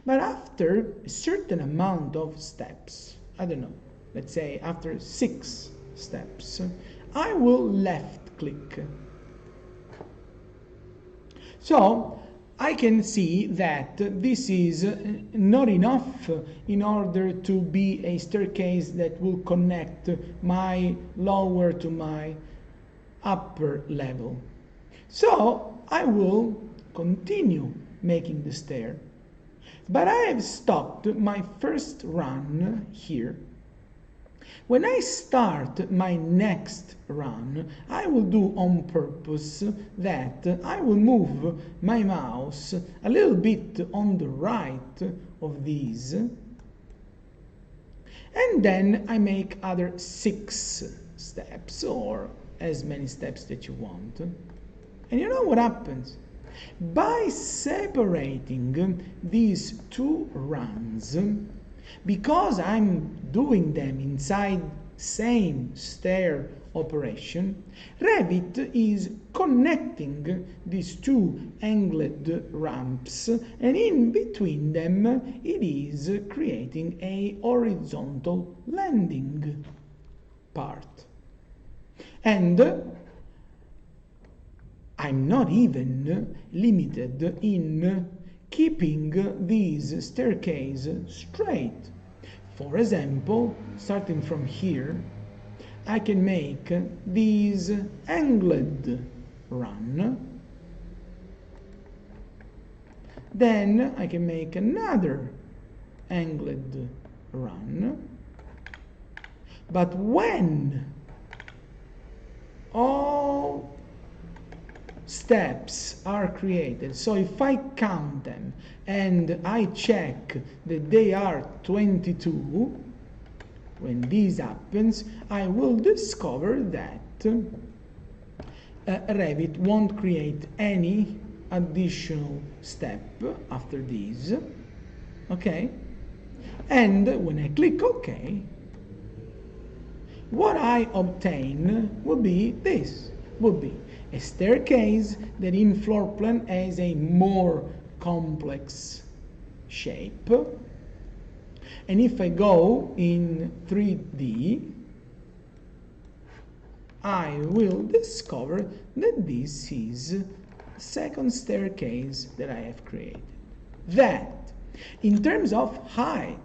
but after a certain amount of steps, I don't know, let's say after 6 steps, I will left click. So I can see that this is not enough in order to be a staircase that will connect my lower to my upper level. So I will continue making the stair. But I have stopped my first run here. When I start my next run, I will do on purpose that I will move my mouse a little bit on the right of these, and then I make other 6 steps, or as many steps that you want. And you know what happens? By separating these 2 runs, because I'm doing them inside same stair operation, REVIT is connecting these 2 angled ramps, and in between them it is creating a horizontal landing part. And I'm not even limited in keeping these staircase straight. For example, starting from here, I can make these angled run. Then I can make another angled run. But when all steps are created, so if I count them and I check that they are 22, when this happens, I will discover that REVIT won't create any additional step after this, okay? And when I click OK, what I obtain will be this, will be a staircase that in floor plan has a more complex shape. And if I go in 3D, I will discover that this is the second staircase that I have created. That, in terms of height,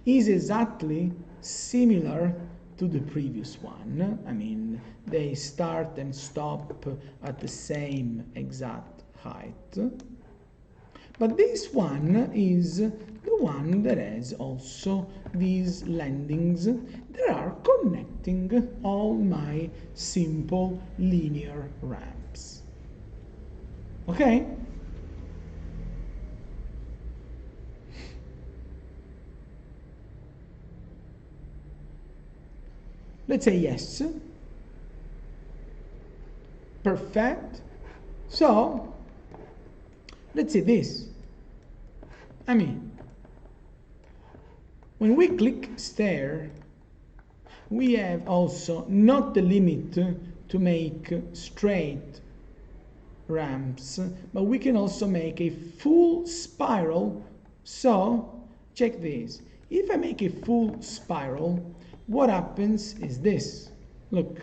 is exactly similar to the previous one. I mean, they start and stop at the same exact height. But this one is the one that has also these landings that are connecting all my simple linear ramps. Okay? Let's say yes. Perfect. So, let's say this. I mean, when we click stair, we have also not the limit to make straight ramps, but we can also make a full spiral. So, check this. If I make a full spiral, what happens is this. Look,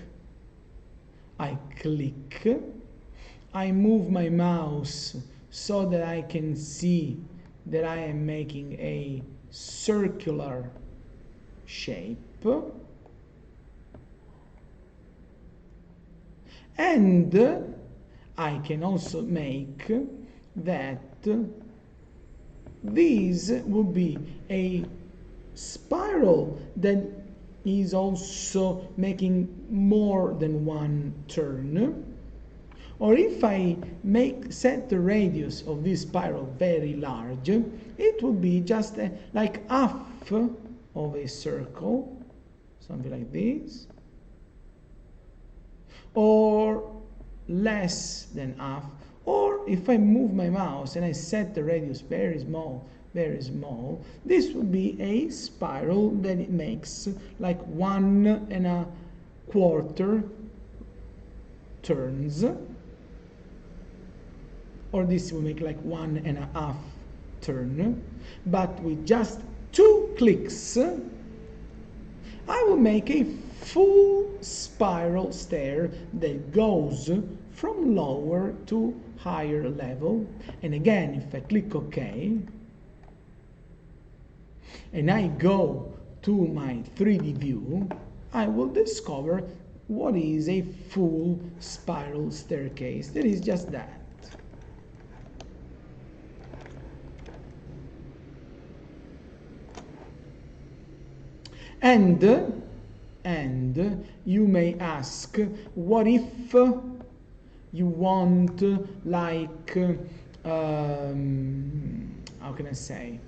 I click, I move my mouse so that I can see that I am making a circular shape, and I can also make that this will be a spiral that is also making more than one turn. Or if I set the radius of this spiral very large, it will be just like half of a circle, something like this. less than half, or if I move my mouse and I set the radius very small, this would be a spiral that it makes like 1.25 turns, or this will make like 1.5 turn, but with just 2 clicks I will make a full spiral stair that goes from lower to higher level. And again, if I click OK and I go to my 3D view, I will discover what is a full spiral staircase. That is just that. And you may ask, what if you want like, how can I say,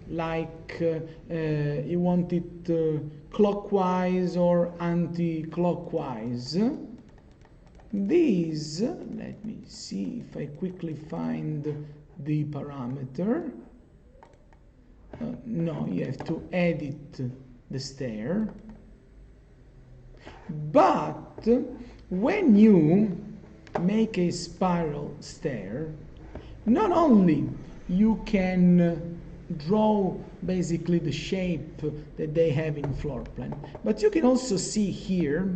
like you want it clockwise or anti-clockwise? These, let me see if I quickly find the parameter. No, you have to edit the stair. But when you make a spiral stair, not only you can draw basically the shape that they have in floor plan, but you can also see here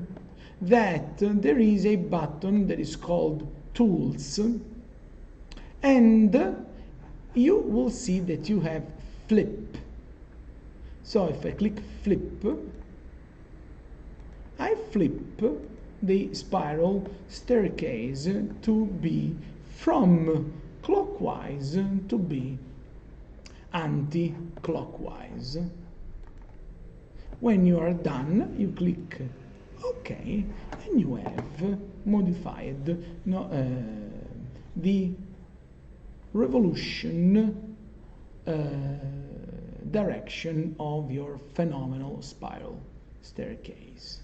that there is a button that is called Tools, and you will see that you have Flip. So if I click Flip, I flip the spiral staircase to be from clockwise to be anti-clockwise. When you are done, you click OK, and you have modified the revolution direction of your phenomenal spiral staircase.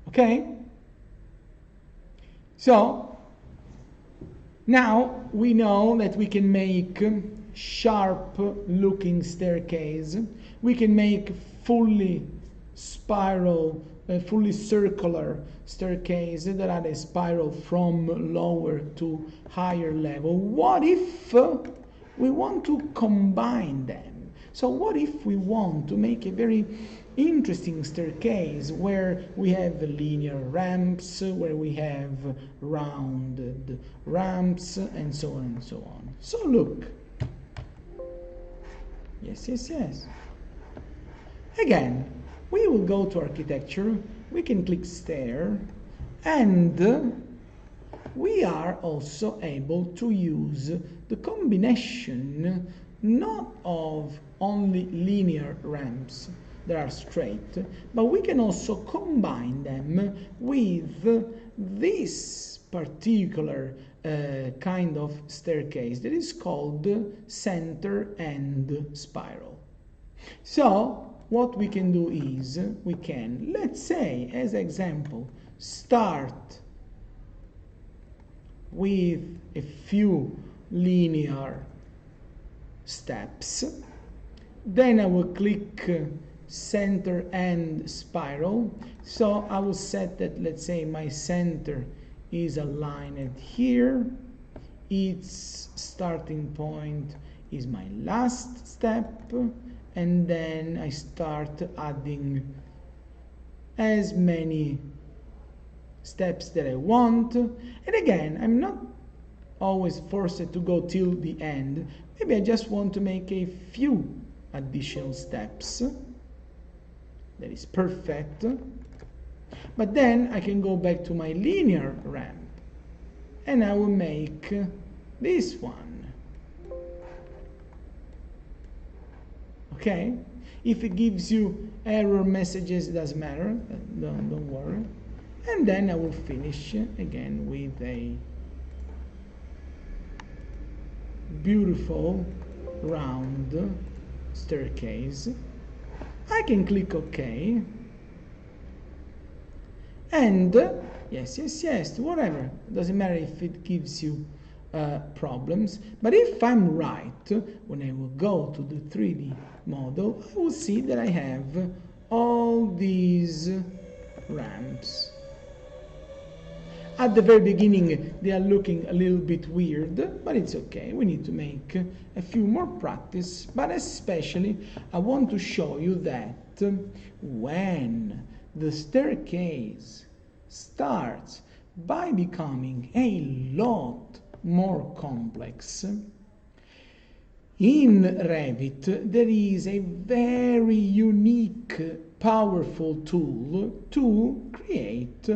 Okay? So now we know that we can make sharp looking staircase. We can make fully spiral, fully circular staircase that are a spiral from lower to higher level. What if we want to combine them? So what if we want to make a very interesting staircase where we have linear ramps, where we have rounded ramps, and so on and so on. So look. Yes. Again, we will go to architecture, we can click stair, and we are also able to use the combination not of only linear ramps that are straight, but we can also combine them with this particular kind of staircase that is called center end spiral. So what we can do is we can, let's say as example, start with a few linear steps, then I will click center end spiral. So I will set that, let's say my center is aligned here, its starting point is my last step, and then I start adding as many steps that I want. And again, I'm not always forced to go till the end. Maybe I just want to make a few additional steps. That is perfect. But then I can go back to my linear ramp and I will make this one. Okay? If it gives you error messages, it doesn't matter. Don't worry. And then I will finish again with a beautiful round staircase. I can click OK, And yes, whatever, doesn't matter if it gives you problems, but if I'm right, when I will go to the 3D model, I will see that I have all these ramps. At the very beginning they are looking a little bit weird, but it's okay, we need to make a few more practice, but especially I want to show you that when the staircase starts by becoming a lot more complex, in Revit there is a very unique, powerful tool to create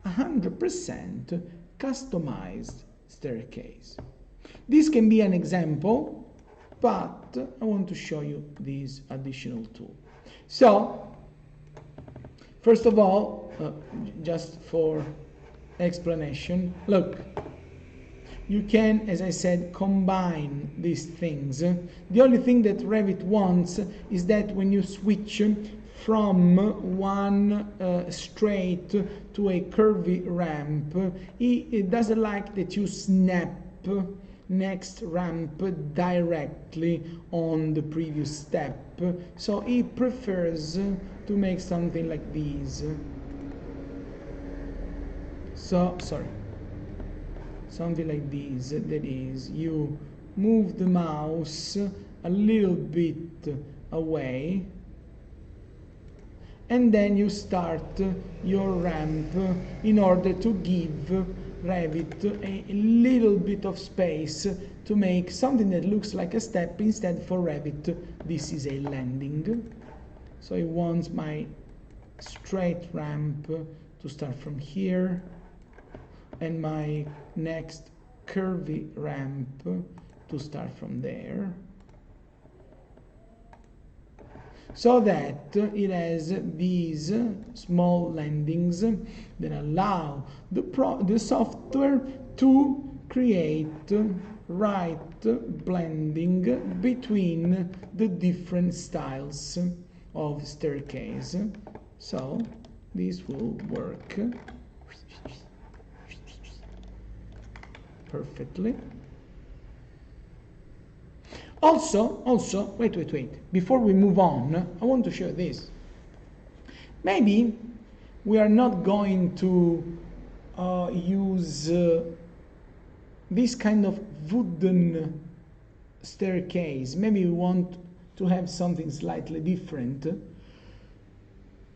100% customized staircase. This can be an example, but I want to show you this additional tool. So, first of all, just for explanation, look, you can, as I said, combine these things. The only thing that Revit wants is that when you switch from one straight to a curvy ramp, it doesn't like that you snap next ramp directly on the previous step, so he prefers to make something like this. So, sorry, something like this, that is, you move the mouse a little bit away, and then you start your ramp in order to give Revit a little bit of space to make something that looks like a step. Instead, for Revit, this is a landing. So it wants my straight ramp to start from here, and my next curvy ramp to start from there, so that it has these small landings that allow the software to create right blending between the different styles of staircase. So this will work perfectly. Also, wait. Before we move on, I want to show this. Maybe we are not going to use this kind of wooden staircase. Maybe we want to have something slightly different.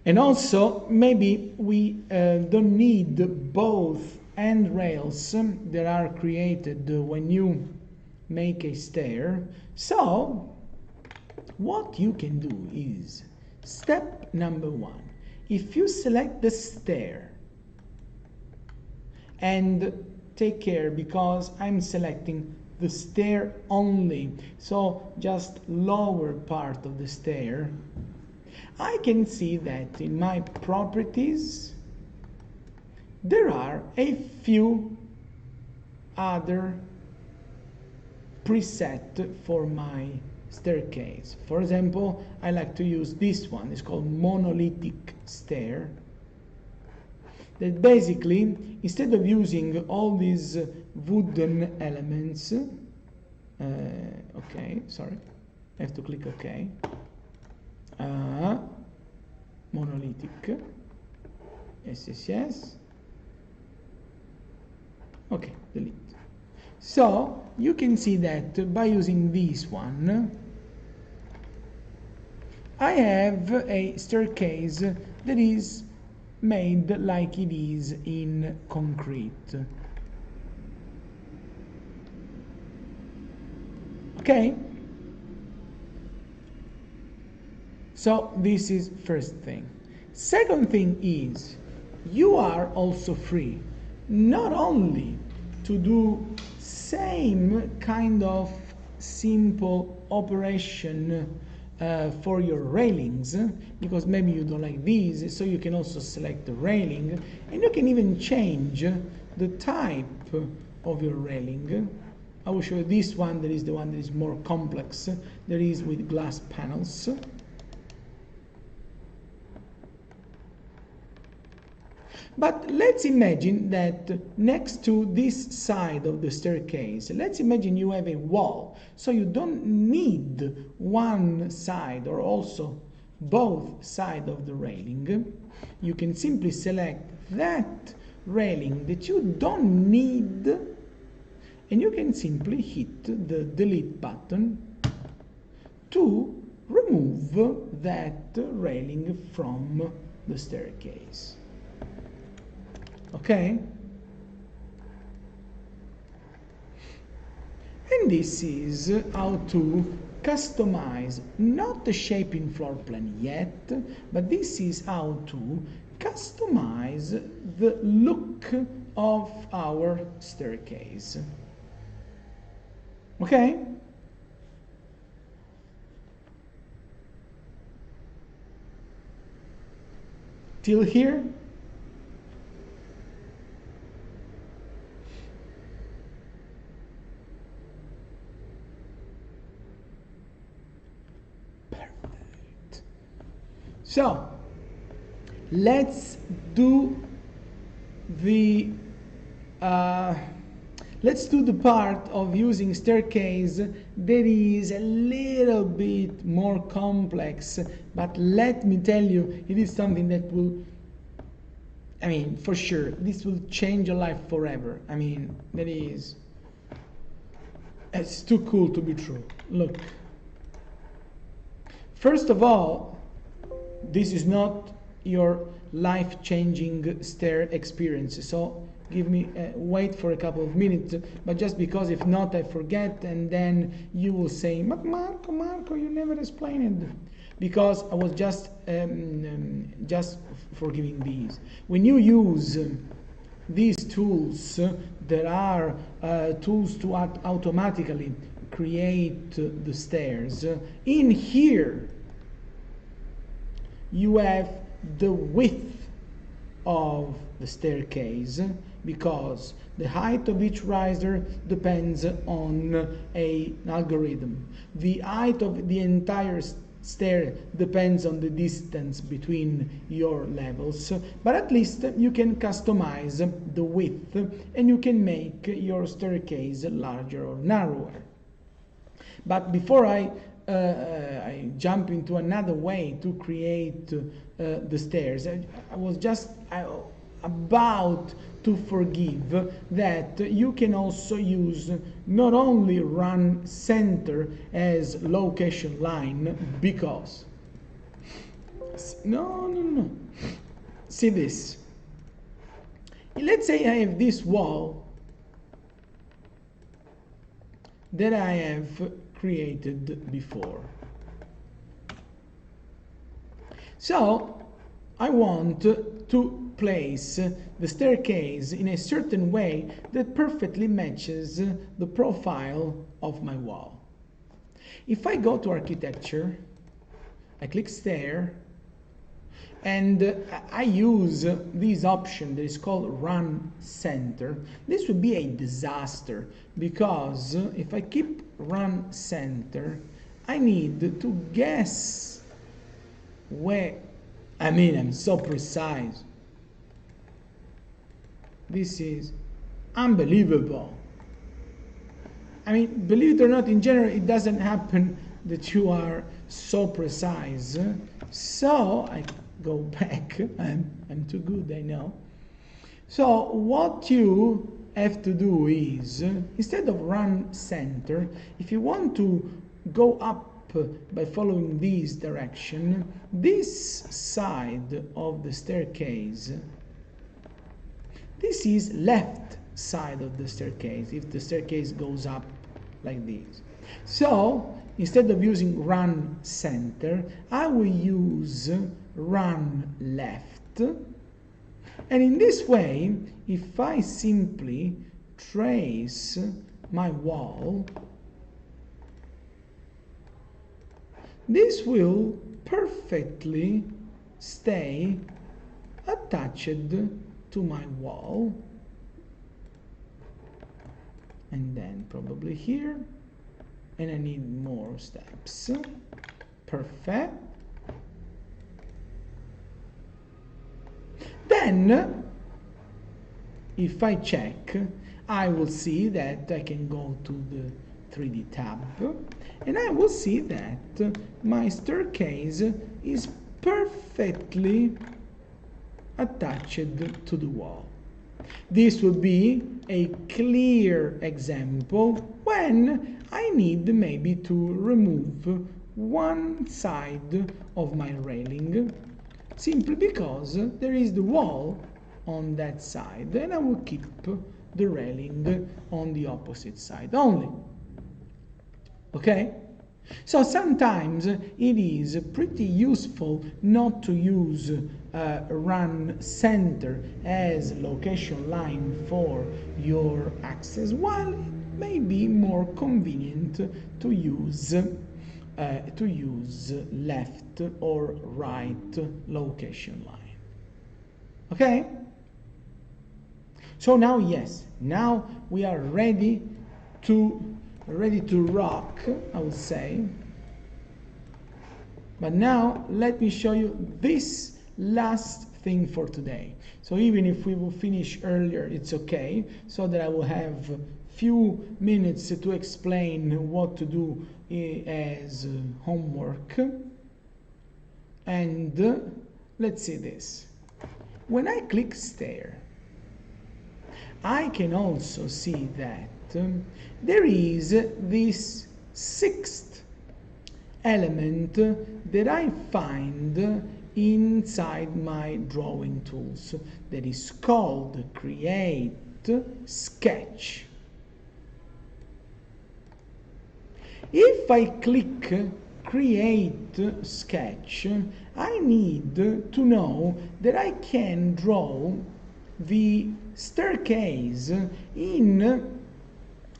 And also, maybe we don't need both handrails that are created when you make a stair. So what you can do is, step number 1, if you select the stair, and take care because I'm selecting the stair only, so just lower part of the stair, I can see that in my properties there are a few other preset for my staircase. For example, I like to use this one. It's called monolithic stair. That basically, instead of using all these wooden elements, okay, sorry, I have to click OK. Monolithic. Yes. Okay, delete. So you can see that by using this one, I have a staircase that is made like it is in concrete. Okay? So this is first thing. Second thing is, you are also free not only to do same kind of simple operation for your railings, because maybe you don't like these, so you can also select the railing, and you can even change the type of your railing. I will show you this one. That is the one that is more complex, that is with glass panels. But let's imagine that next to this side of the staircase, let's imagine you have a wall. So you don't need one side or also both sides of the railing. You can simply select that railing that you don't need, and you can simply hit the delete button to remove that railing from the staircase. Okay? And this is how to customize, not the shaping floor plan yet, but this is how to customize the look of our staircase. Okay? Till here? Perfect. So, let's do the part of using staircase that is a little bit more complex, but let me tell you, it is something that will, I mean, for sure, this will change your life forever. I mean, it's too cool to be true. Look, first of all, this is not your life-changing stair experience, so give me wait for a couple of minutes, but just because if not I forget, and then you will say, Marco, you never explained it, because I was just forgiving these. When you use these tools, there are tools to automatically create the stairs. In here you have the width of the staircase, because the height of each riser depends on an algorithm. The height of the entire stair depends on the distance between your levels, but at least you can customize the width and you can make your staircase larger or narrower. But before I jump into another way to create the stairs, I was just about to forgive that you can also use not only run center as location line, because no, see this, let's say I have this wall that I have created before. So I want to place the staircase in a certain way that perfectly matches the profile of my wall. If I go to architecture, I click stair, and I use this option that is called run center. This would be a disaster, because if I keep run center, I need to guess where, I mean, I'm so precise. This is unbelievable. I mean, believe it or not, in general, it doesn't happen that you are so precise. So I go back. I'm too good, I know. So what you have to do is, instead of run center, if you want to go up by following this direction, this side of the staircase, this is left side of the staircase, if the staircase goes up like this. So instead of using run center, I will use run left, and in this way, if I simply trace my wall, this will perfectly stay attached to my wall, and then probably here, and I need more steps. Perfect. Then if I check, I will see that I can go to the 3D tab, and I will see that my staircase is perfectly attached to the wall. This would be a clear example when I need maybe to remove one side of my railing, simply because there is the wall on that side, and I will keep the railing on the opposite side only. Okay? So sometimes it is pretty useful not to use run center as location line for your access, while it may be more convenient to use left or right location line. Okay? So now, yes, now we are ready to rock, I would say. But now let me show you this last thing for today. So even if we will finish earlier, it's okay, so that I will have a few minutes to explain what to do as homework. And let's see this. When I click STAIR, I can also see that there is this sixth element that I find inside my drawing tools, that is called Create Sketch. If I click Create Sketch, I need to know that I can draw the staircase in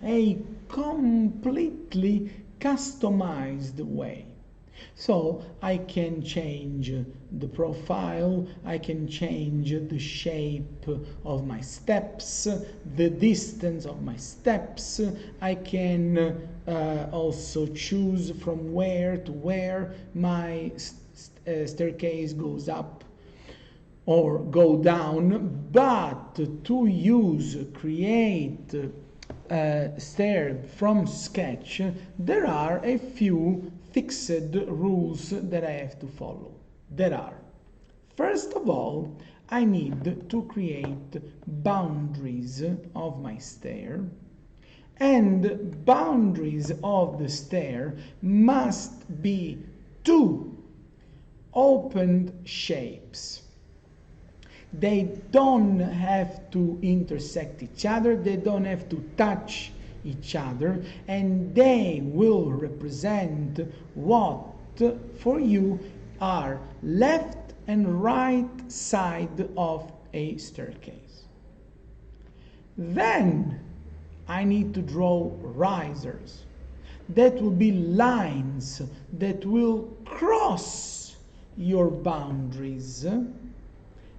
a completely customized way. So I can change the profile, I can change the shape of my steps, the distance of my steps, I can also choose from where to where my staircase goes up or go down. But to use Create STAIR from Sketch, there are a few fixed rules that I have to follow. There are, first of all, I need to create boundaries of my stair, and boundaries of the stair must be two open shapes. They don't have to intersect each other, they don't have to touch each other, and they will represent what for you are left and right side of a staircase. Then I need to draw risers. That will be lines that will cross your boundaries.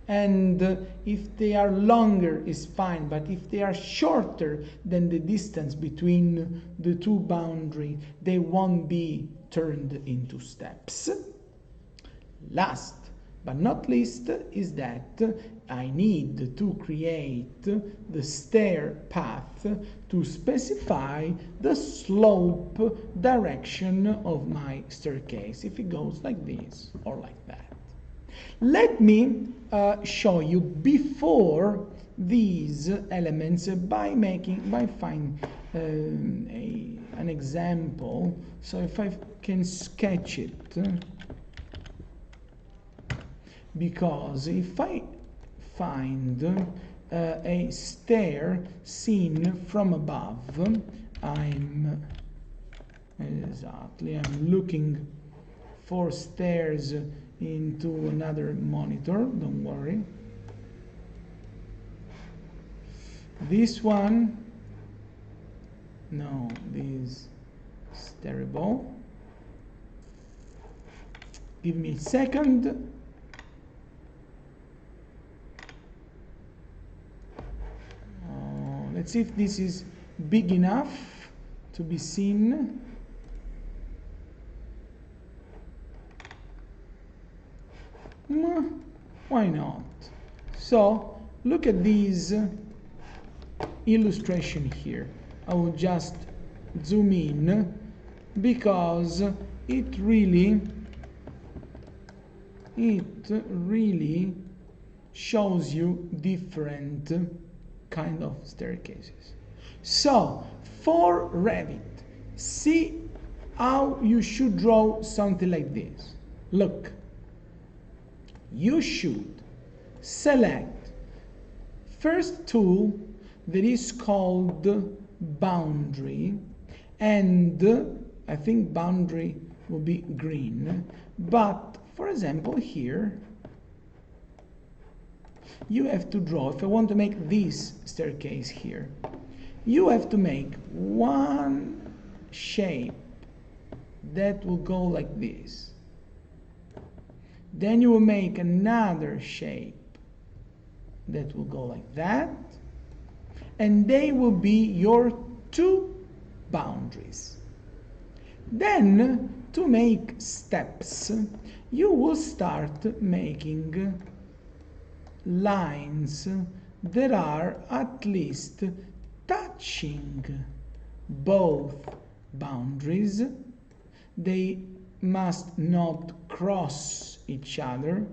And if they are longer is fine, but if they are shorter than the distance between the two boundaries, they won't be turned into steps. Last but not least is that I need to create the stair path to specify the slope direction of my staircase, if it goes like this or like that. Let me show you before these elements by finding an example. So if I can sketch it, because if I find a stair seen from above, I'm looking for stairs into another monitor, don't worry. This one, no, this is terrible. Give me a second. Let's see if this is big enough to be seen. Why not? So look at these illustration here. I will just zoom in because it really shows you different kind of staircases. So for Revit, see how you should draw something like this. Look, you should select first tool that is called boundary, and I think boundary will be green, but for example here you have to draw, if I want to make this staircase here, you have to make one shape that will go like this. Then you will make another shape that will go like that, and they will be your two boundaries. Then to make steps, you will start making lines that are at least touching both boundaries. They must not cross each other.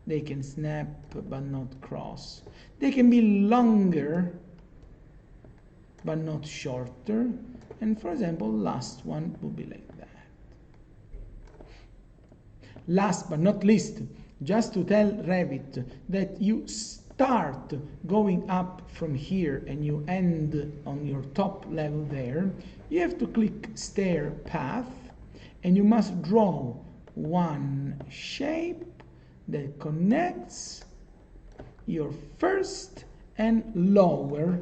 They can snap but not cross. They can be longer but not shorter. And for example, last one will be like that. Last but not least, just to tell Revit that you start going up from here and you end on your top level there, you have to click Stair Path, and you must draw one shape that connects your first and lower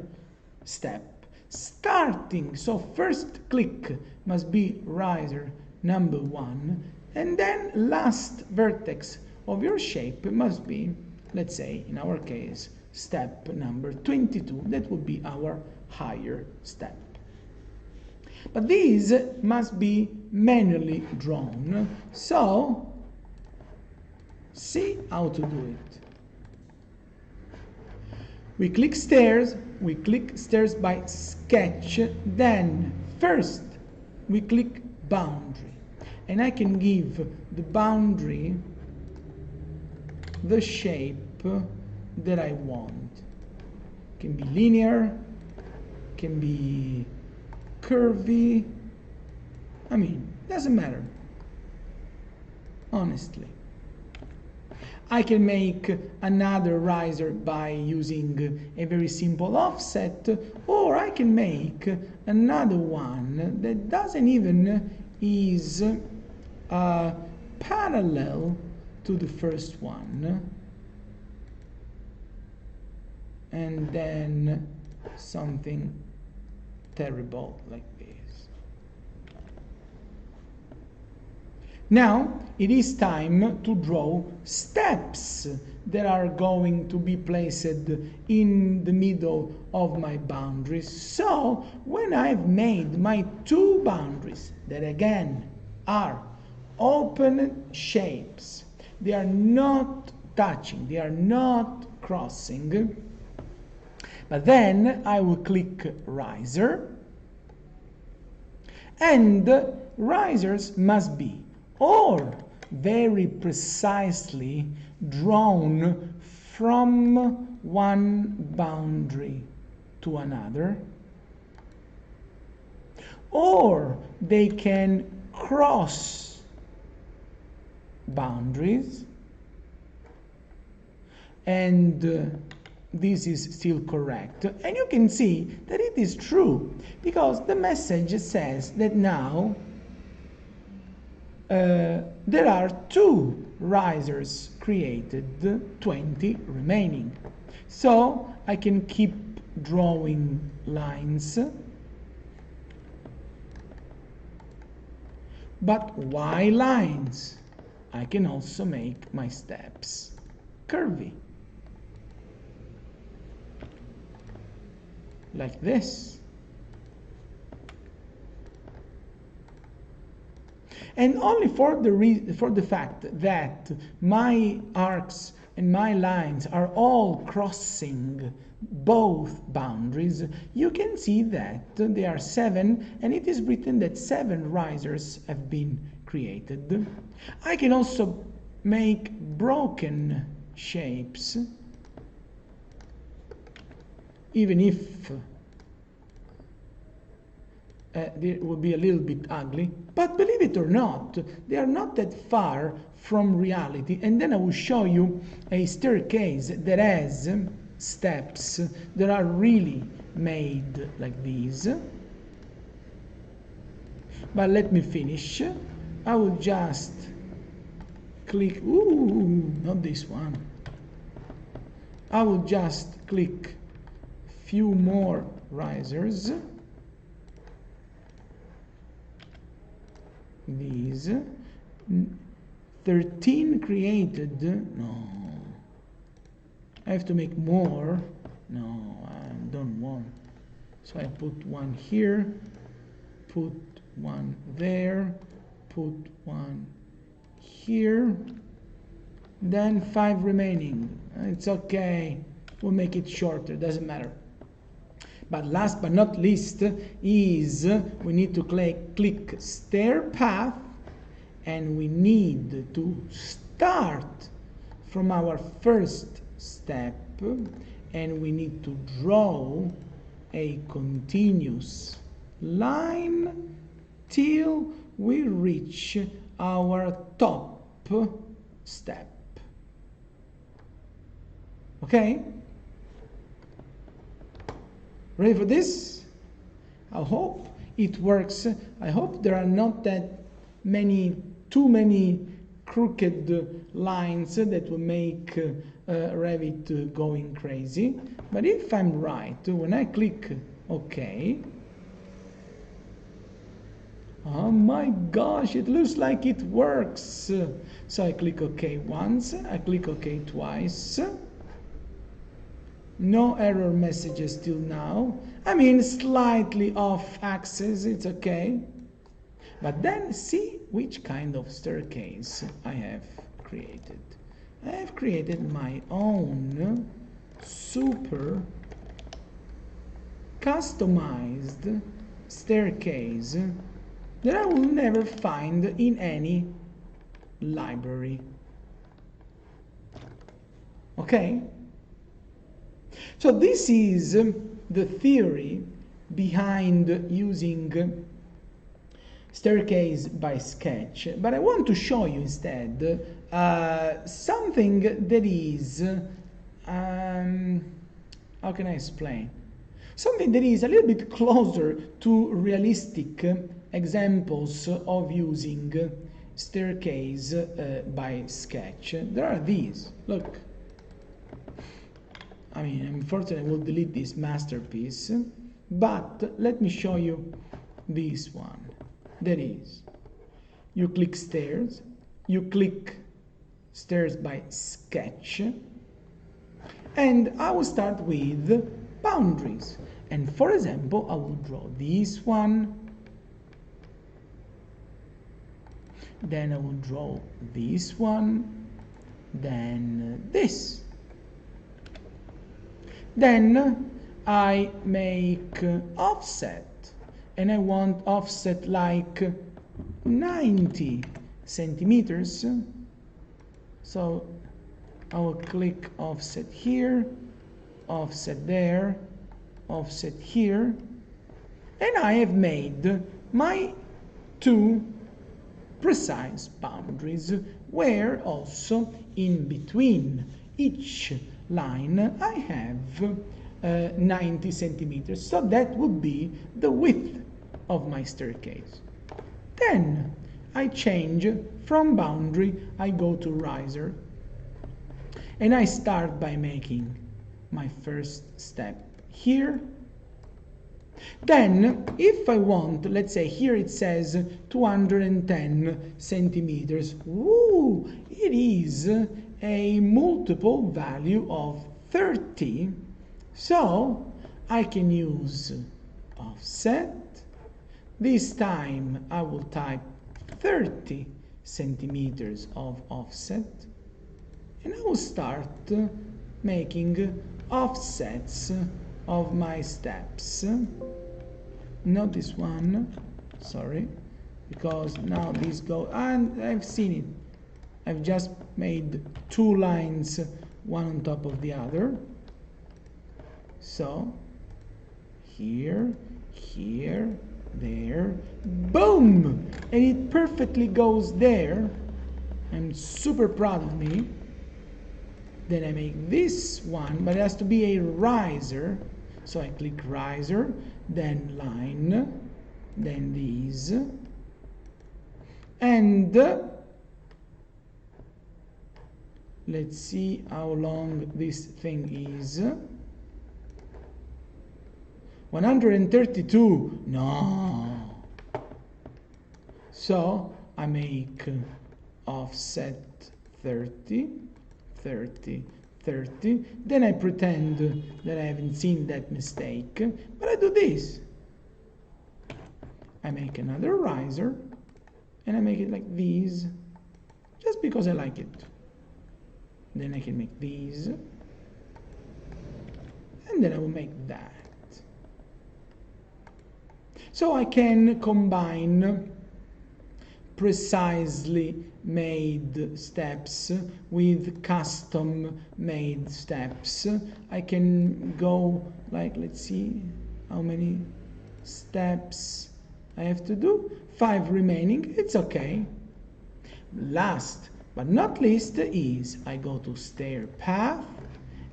step. Starting, so first click must be riser number 1, and then last vertex of your shape must be, let's say in our case, step number 22. That would be our higher step. But these must be manually drawn, so see how to do it. We click stairs by sketch, then first we click boundary, and I can give the boundary the shape that I want. It can be linear, can be curvy, I mean, doesn't matter, honestly. I can make another riser by using a very simple offset, or I can make another one that doesn't even is parallel to the first one, and then something terrible like this. Now it is time to draw steps that are going to be placed in the middle of my boundaries. So when I've made my two boundaries, that again are open shapes, they are not touching, they are not crossing, but then I will click riser, and risers must be or very precisely drawn from one boundary to another, or they can cross boundaries, and this is still correct. And you can see that it is true, because the message says that now there are 2 risers created, 20 remaining. So I can keep drawing lines, but why lines? I can also make my steps curvy, like this. And only for the fact that my arcs and my lines are all crossing both boundaries, you can see that there are 7, and it is written that 7 risers have been created. I can also make broken shapes, even if it will be a little bit ugly, but believe it or not, they are not that far from reality. And then I will show you a staircase that has steps that are really made like these. But let me finish. I will just click, ooh, not this one. I will just click a few more risers. These 13 created. No, I have to make more. No, I don't want. So I put one here, put one there, put one here, then 5 remaining. It's okay, we'll make it shorter, doesn't matter. But last but not least is we need to click stair path, and we need to start from our first step, and we need to draw a continuous line till we reach our top step. Okay? Ready for this? I hope it works. I hope there are not too many crooked lines that will make Revit going crazy. But if I'm right, when I click OK, oh my gosh, it looks like it works. So I click OK once, I click OK twice. No error messages till now. I mean, slightly off axis, it's okay. But then see which kind of staircase I have created. I have created my own super customized staircase that I will never find in any library. Okay? So this is the theory behind using staircase by sketch, but I want to show you instead something that is, how can I explain? Something that is a little bit closer to realistic examples of using staircase by sketch. There are these, look. I mean, unfortunately, I will delete this masterpiece, but let me show you this one. That is, you click stairs, you click stairs by sketch, and I will start with boundaries. And for example, I will draw this one, then I will draw this one, then this. Then I make offset, and I want offset like 90 centimeters. So I will click offset here, offset there, offset here, and I have made my 2 precise boundaries, where also in between each line I have 90 centimeters, so that would be the width of my staircase. Then I change from boundary, I go to riser, and I start by making my first step here. Then if I want, let's say here it says 210 centimeters, ooh, it is a multiple value of 30, so I can use offset. This time I will type 30 centimeters of offset, and I will start making offsets of my steps. Not this one, sorry, because now this goes, and I've seen it. I've just made two lines, one on top of the other. So here, here, there, boom! And it perfectly goes there. I'm super proud of me. Then I make this one, but it has to be a riser. So I click riser, then line, then these. And let's see how long this thing is. 132. No. So I make offset 30, 30, 30. Then I pretend that I haven't seen that mistake, but I do this. I make another riser, and I make it like these, just because I like it. Then I can make these, and then I will make that. So I can combine precisely made steps with custom made steps. I can go like, let's see how many steps I have to do. 5 remaining, it's okay. Last but not least is I go to stair path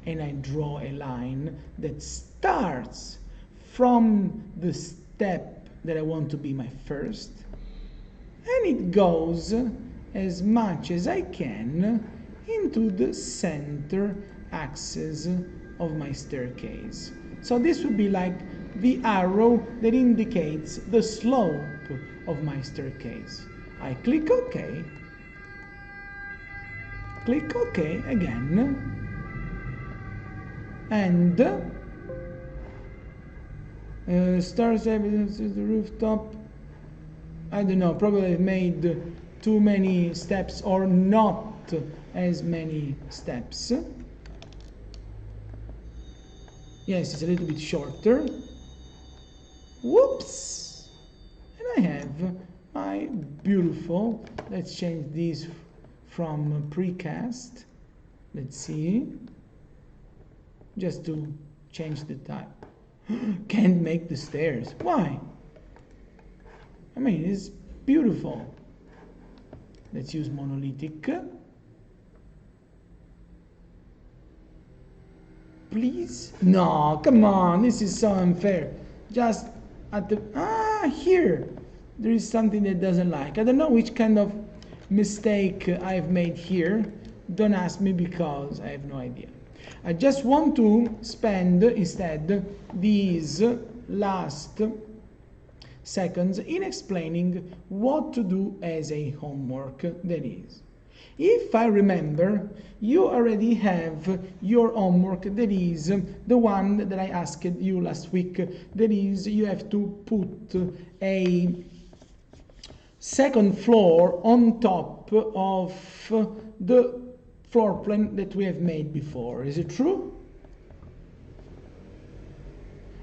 and I draw a line that starts from the step that I want to be my first, and it goes as much as I can into the center axis of my staircase. So this would be like the arrow that indicates the slope of my staircase. I click OK, click OK again, and stars evidence is the rooftop. I don't know, probably I've made too many steps or not as many steps. Yes, it's a little bit shorter. Whoops! And I have my beautiful, let's change this from precast. Let's see. Just to change the type. Can't make the stairs. Why? I mean, it's beautiful. Let's use monolithic. Please? No, come on, this is so unfair. Just at the, here. There is something that doesn't like. I don't know which kind of mistake I've made here. Don't ask me because I have no idea. I just want to spend instead these last seconds in explaining what to do as a homework. That is, if I remember, you already have your homework, that is the one that I asked you last week. That is, you have to put a second floor on top of the floor plan that we have made before. Is it true?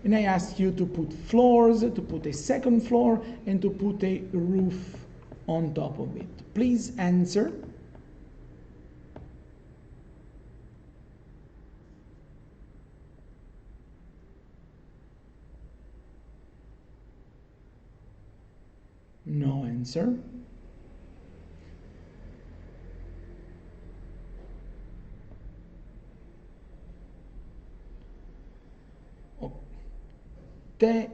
And I asked you to put floors, to put a second floor, and to put a roof on top of it. Please answer. No answer. Te,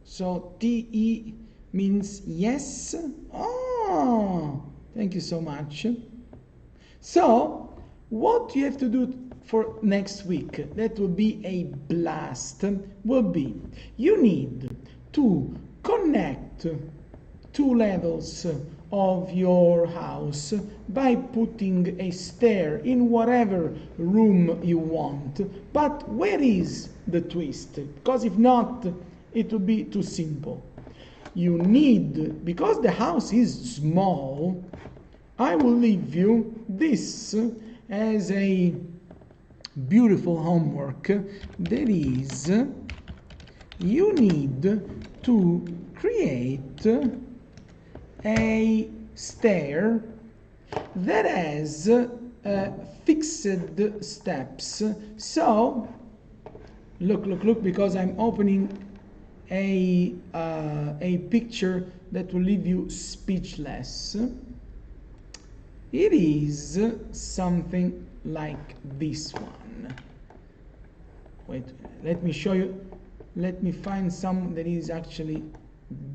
so TE means yes. Oh, thank you so much. So, what you have to do for next week, that will be a blast, will be you need to connect 2 levels of your house by putting a stair in whatever room you want. But where is the twist? Because if not, it would be too simple. You need, because the house is small, I will leave you this, and as a beautiful homework, that is, you need to create a stair that has fixed steps. So look, because I'm opening a picture that will leave you speechless. It is something like this one. Wait, let me show you. Let me find some that is actually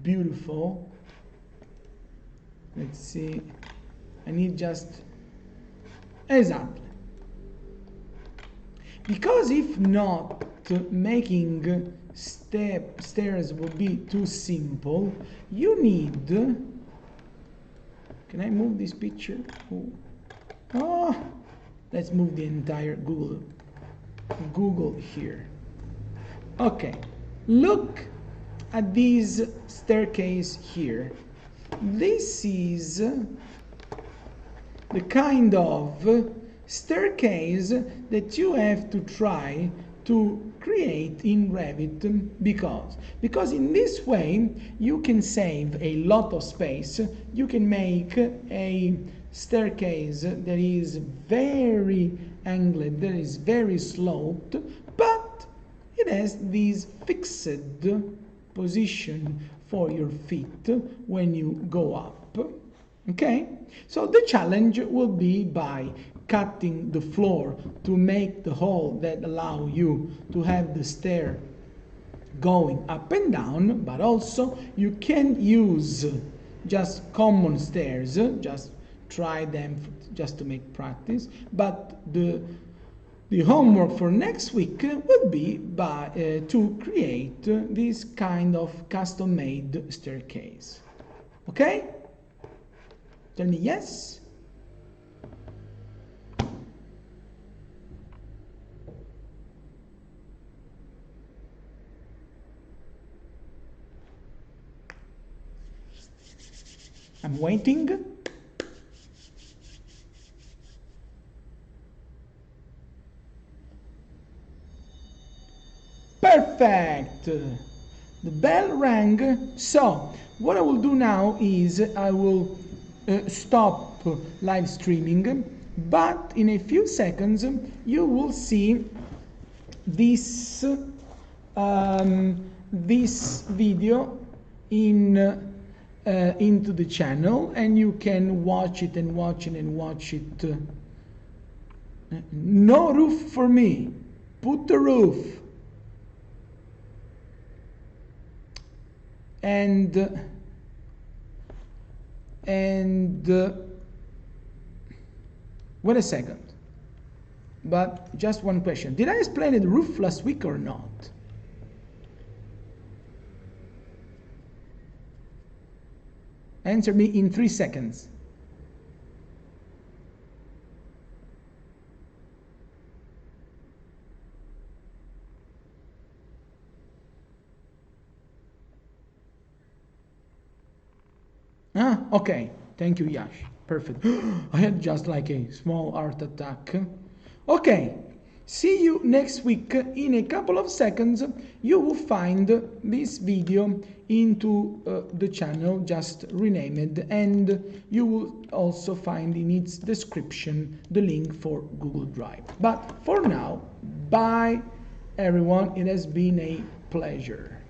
beautiful. Let's see. I need just exactly. Because if not, making stairs would be too simple. You need. Can I move this picture? Oh, let's move the entire Google here. Okay, look at this staircase here. This is the kind of staircase that you have to try to create in Revit, because in this way you can save a lot of space. You can make a staircase that is very angled, that is very sloped, but it has this fixed position for your feet when you go up. Okay, so the challenge will be by cutting the floor to make the hole that allow you to have the stair going up and down, but also you can use just common stairs, just try them just to make practice. But the homework for next week would be to create this kind of custom-made staircase. Okay? Tell me yes. I'm waiting. Perfect. The bell rang. So what I will do now is I will stop live streaming, but in a few seconds you will see this this video into the channel, and you can watch it and watch it and watch it. No roof for me. Put the roof. And wait a second, but just one question. Did I explain the roof last week or not? Answer me in 3 seconds. Ah, okay. Thank you, Yash. Perfect. I had just like a small heart attack. Okay. See you next week. In a couple of seconds, you will find this video into the channel, just rename it, and you will also find in its description the link for Google Drive. But for now, bye everyone. It has been a pleasure.